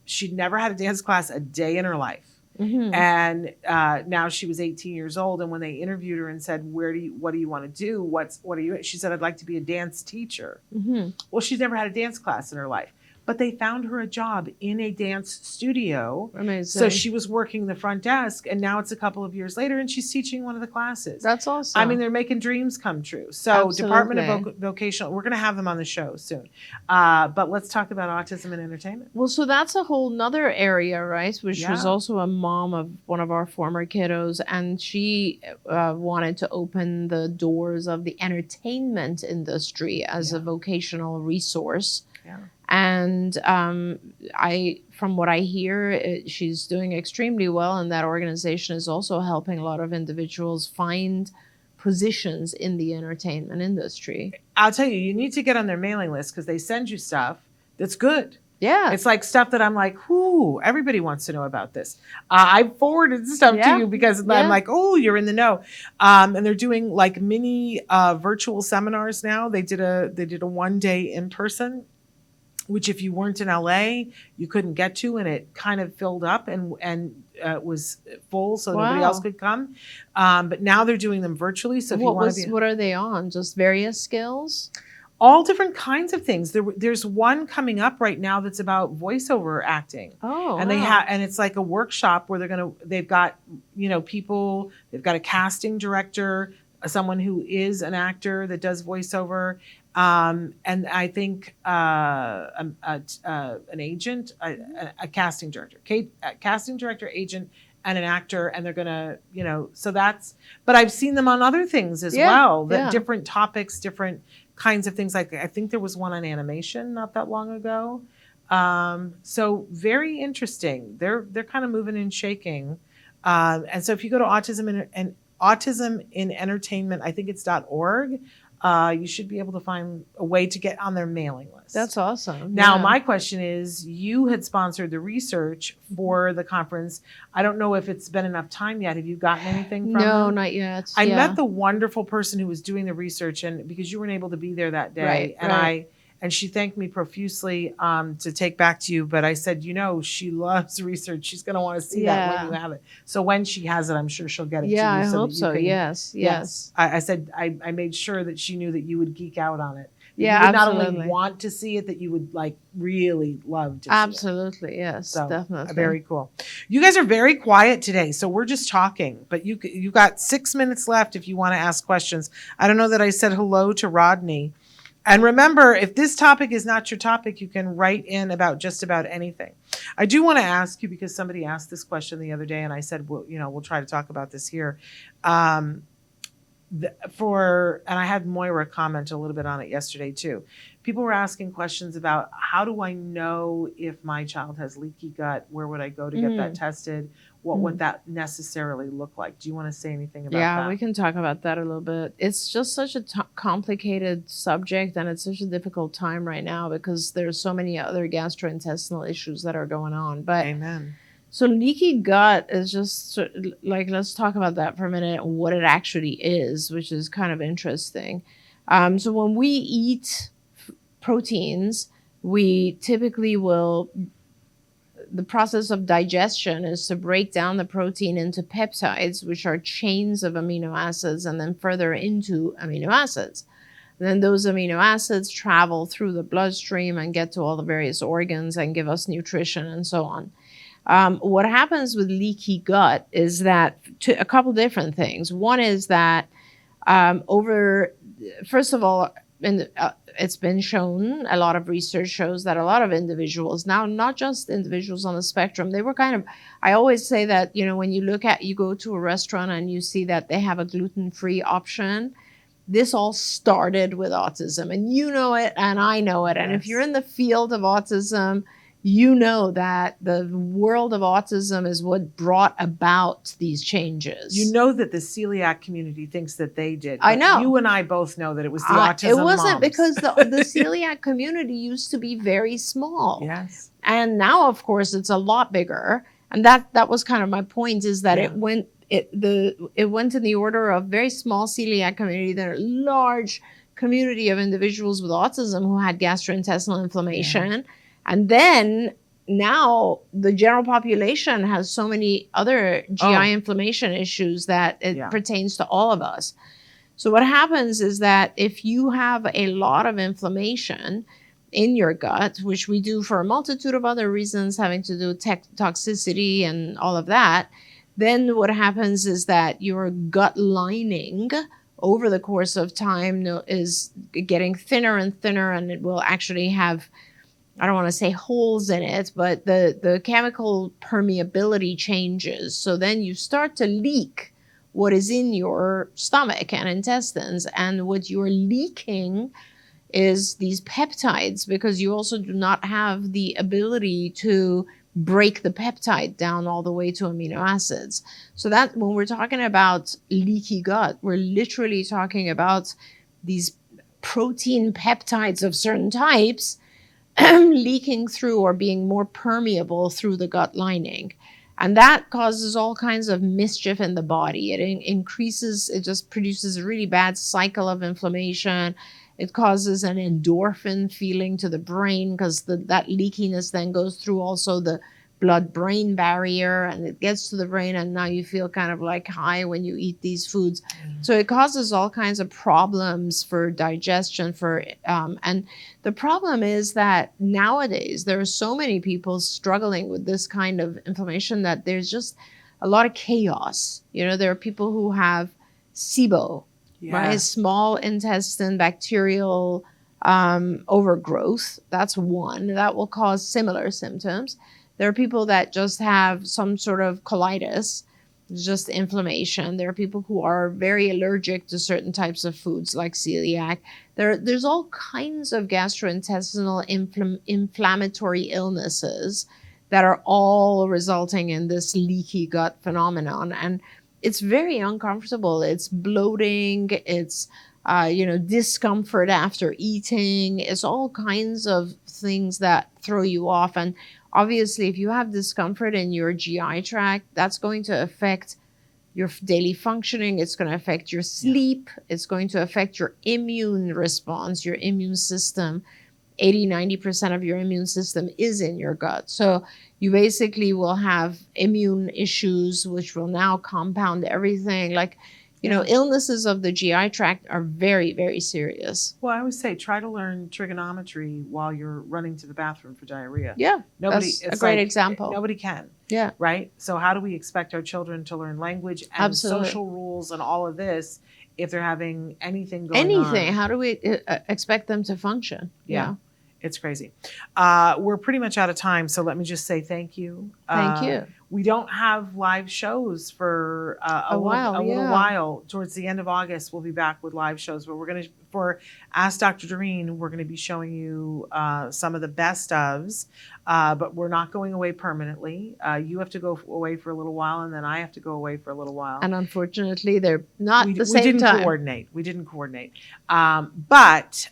she'd never had a dance class a day in her life. Mm-hmm. And now she was 18 years old. And when they interviewed her and said, what do you want to do? What are you? She said, I'd like to be a dance teacher. Mm-hmm. Well, she's never had a dance class in her life. But they found her a job in a dance studio. Amazing. So she was working the front desk, and now it's a couple of years later, and she's teaching one of the classes. That's awesome. I mean, they're making dreams come true. So absolutely. Department of Vocational, we're going to have them on the show soon. But let's talk about autism and entertainment. Well, so that's a whole nother area, right? Which was also a mom of one of our former kiddos, and she wanted to open the doors of the entertainment industry as a vocational resource. Yeah. And from what I hear, she's doing extremely well, and that organization is also helping a lot of individuals find positions in the entertainment industry. I'll tell you, you need to get on their mailing list because they send you stuff that's good. Yeah. It's like stuff that I'm like, whoo, everybody wants to know about this. I forwarded stuff to you because I'm like, oh, you're in the know. And they're doing like mini virtual seminars now. They did a 1 day in person, which if you weren't in LA, you couldn't get to, and it kind of filled up and was full, so nobody else could come. But now they're doing them virtually. So if you want to what are they on? Just various skills? All different kinds of things. There's one coming up right now that's about voiceover acting. Oh, and and it's like a workshop where they've got people. They've got a casting director, someone who is an actor that does voiceover. And I think an agent, a casting director, agent, and an actor, and they're gonna, so that's. But I've seen them on other things as well. That different topics, different kinds of things. Like I think there was one on animation not that long ago. So very interesting. They're kind of moving and shaking. And so if you go to Autism in Entertainment, I think it's .org. You should be able to find a way to get on their mailing list. That's awesome. Now, my question is, you had sponsored the research for the conference. I don't know if it's been enough time yet. Have you gotten anything from them? No, not yet. I met the wonderful person who was doing the research, and because you weren't able to be there that day, and she thanked me profusely to take back to you. But I said, she loves research. She's going to want to see that when you have it. So when she has it, I'm sure she'll get it to you. Yeah, I hope so. Yes. I said I made sure that she knew that you would geek out on it Yeah, you would not only absolutely. want to see it, that you would like really love to see it. Absolutely, yes, So definitely. very cool. You guys are very quiet today, so we're just talking. But you got 6 minutes left if you want to ask questions. I don't know that I said hello to Rodney. And remember, if this topic is not your topic, you can write in about just about anything. I do want to ask you, because somebody asked this question the other day, and I said, well, we'll try to talk about this here. And I had Moira comment a little bit on it yesterday too. People were asking questions about, how do I know if my child has leaky gut? Where would I go to get that tested? What would that necessarily look like? Do you want to say anything about that? Yeah, we can talk about that a little bit. It's just such a complicated subject, and it's such a difficult time right now because there's so many other gastrointestinal issues that are going on. But Amen. So leaky gut is just like, let's talk about that for a minute and what it actually is, which is kind of interesting. So when we eat proteins, we typically will, the process of digestion is to break down the protein into peptides, which are chains of amino acids, and then further into amino acids. And then those amino acids travel through the bloodstream and get to all the various organs and give us nutrition and so on. What happens with leaky gut is that a couple different things. One is that first of all, it's been shown, a lot of research shows that a lot of individuals, now not just individuals on the spectrum, they were kind of, I always say that, when you go to a restaurant and you see that they have a gluten-free option, this all started with autism, and you know it and I know it. And if you're in the field of autism, you know that the world of autism is what brought about these changes. You know that the celiac community thinks that they did. I know. You and I both know that it was the autism It wasn't moms. because the celiac community used to be very small. Yes. And now, of course, it's a lot bigger. And that was kind of my point, is that it went in the order of very small celiac community, then a large community of individuals with autism who had gastrointestinal inflammation. Yeah. And then now the general population has so many other GI inflammation issues that it pertains to all of us. So what happens is that if you have a lot of inflammation in your gut, which we do for a multitude of other reasons having to do with toxicity and all of that, then what happens is that your gut lining over the course of time is getting thinner and thinner, and it will actually have, I don't want to say holes in it, but the chemical permeability changes. So then you start to leak what is in your stomach and intestines. And what you're leaking is these peptides, because you also do not have the ability to break the peptide down all the way to amino acids. So that when we're talking about leaky gut, we're literally talking about these protein peptides of certain types leaking through or being more permeable through the gut lining. And that causes all kinds of mischief in the body. It just produces a really bad cycle of inflammation. It causes an endorphin feeling to the brain, because that leakiness then goes through also the blood-brain barrier, and it gets to the brain, and now you feel kind of like high when you eat these foods. So it causes all kinds of problems for digestion. And the problem is that nowadays there are so many people struggling with this kind of inflammation that there's just a lot of chaos. There are people who have SIBO, right? Small intestine bacterial overgrowth. That's one that will cause similar symptoms. There are people that just have some sort of colitis, just inflammation. There are people who are very allergic to certain types of foods, like celiac. There's all kinds of gastrointestinal inflammatory illnesses that are all resulting in this leaky gut phenomenon. And it's very uncomfortable. It's bloating. It's discomfort after eating. It's all kinds of things that throw you off. And obviously, if you have discomfort in your GI tract, that's going to affect your daily functioning. It's going to affect your sleep. It's going to affect your immune response, your immune system. 80-90% of your immune system is in your gut. So you basically will have immune issues, which will now compound everything. Like, Illnesses of the GI tract are very, very serious. Well, I always say try to learn trigonometry while you're running to the bathroom for diarrhea. Yeah, Nobody, that's a it's great like, example. Nobody can, Yeah, right? So how do we expect our children to learn language and Absolutely. social rules and all of this if they're having anything going on? How do we expect them to function? Yeah. It's crazy. We're pretty much out of time, so let me just say thank you. Thank you. We don't have live shows for a while, little yeah. while. Towards the end of August, we'll be back with live shows. But for Ask Dr. Doreen, we're gonna be showing you some of the best ofs. But we're not going away permanently. You have to go away for a little while, and then I have to go away for a little while. And unfortunately, they're not we the same didn't time. coordinate. We didn't coordinate. But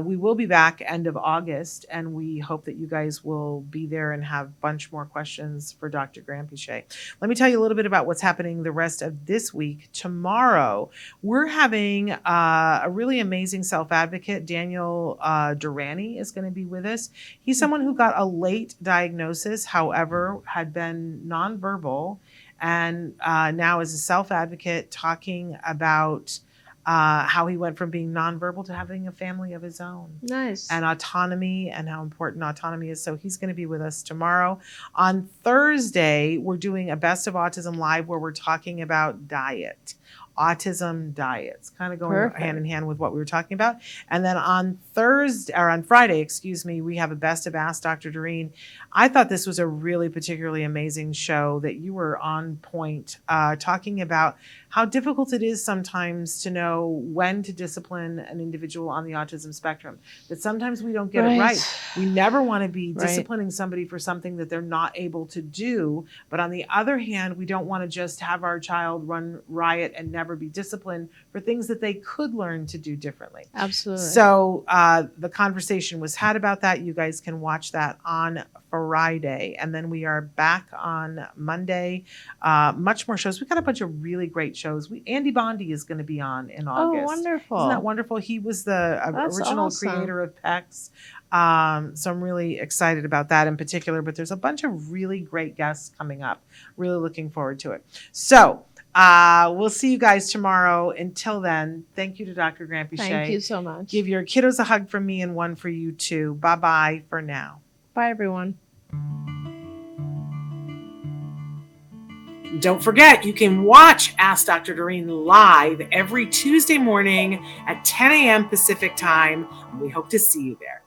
we will be back end of August, and we hope that you guys will be there and have a bunch more questions for Dr. Granpeesheh. Let me tell you a little bit about what's happening the rest of this week. Tomorrow, we're having a really amazing self-advocate. Daniel Durrani is going to be with us. He's someone who got a late diagnosis, however, had been nonverbal, and now is a self-advocate talking about how he went from being nonverbal to having a family of his own. Nice. And autonomy and how important autonomy is. So he's going to be with us tomorrow. On Thursday, we're doing a Best of Autism Live where we're talking about diet. Autism diets, kind of going Perfect. hand in hand with what we were talking about. And then on Friday, we have a Best of Ask Dr. Doreen. I thought this was a really particularly amazing show that you were on point, talking about how difficult it is sometimes to know when to discipline an individual on the autism spectrum. That sometimes we don't get it right. We never want to be disciplining somebody for something that they're not able to do. But on the other hand, we don't want to just have our child run riot and never be disciplined for things that they could learn to do differently. Absolutely. So the conversation was had about that. You guys can watch that on Friday. And then we are back on Monday. Much more shows. We've got a bunch of really great shows. Andy Bondi is going to be on in August. Oh, wonderful. Isn't that wonderful? He was the original awesome. creator of PECS. So I'm really excited about that in particular, but there's a bunch of really great guests coming up. Really looking forward to it. So we'll see you guys tomorrow. Until then, thank you to Dr. Granpeesheh. Thank you so much. Give your kiddos a hug from me and one for you too. Bye-bye for now. Bye, everyone. Don't forget, you can watch Ask Dr. Doreen live every Tuesday morning at 10 a.m. Pacific time. We hope to see you there.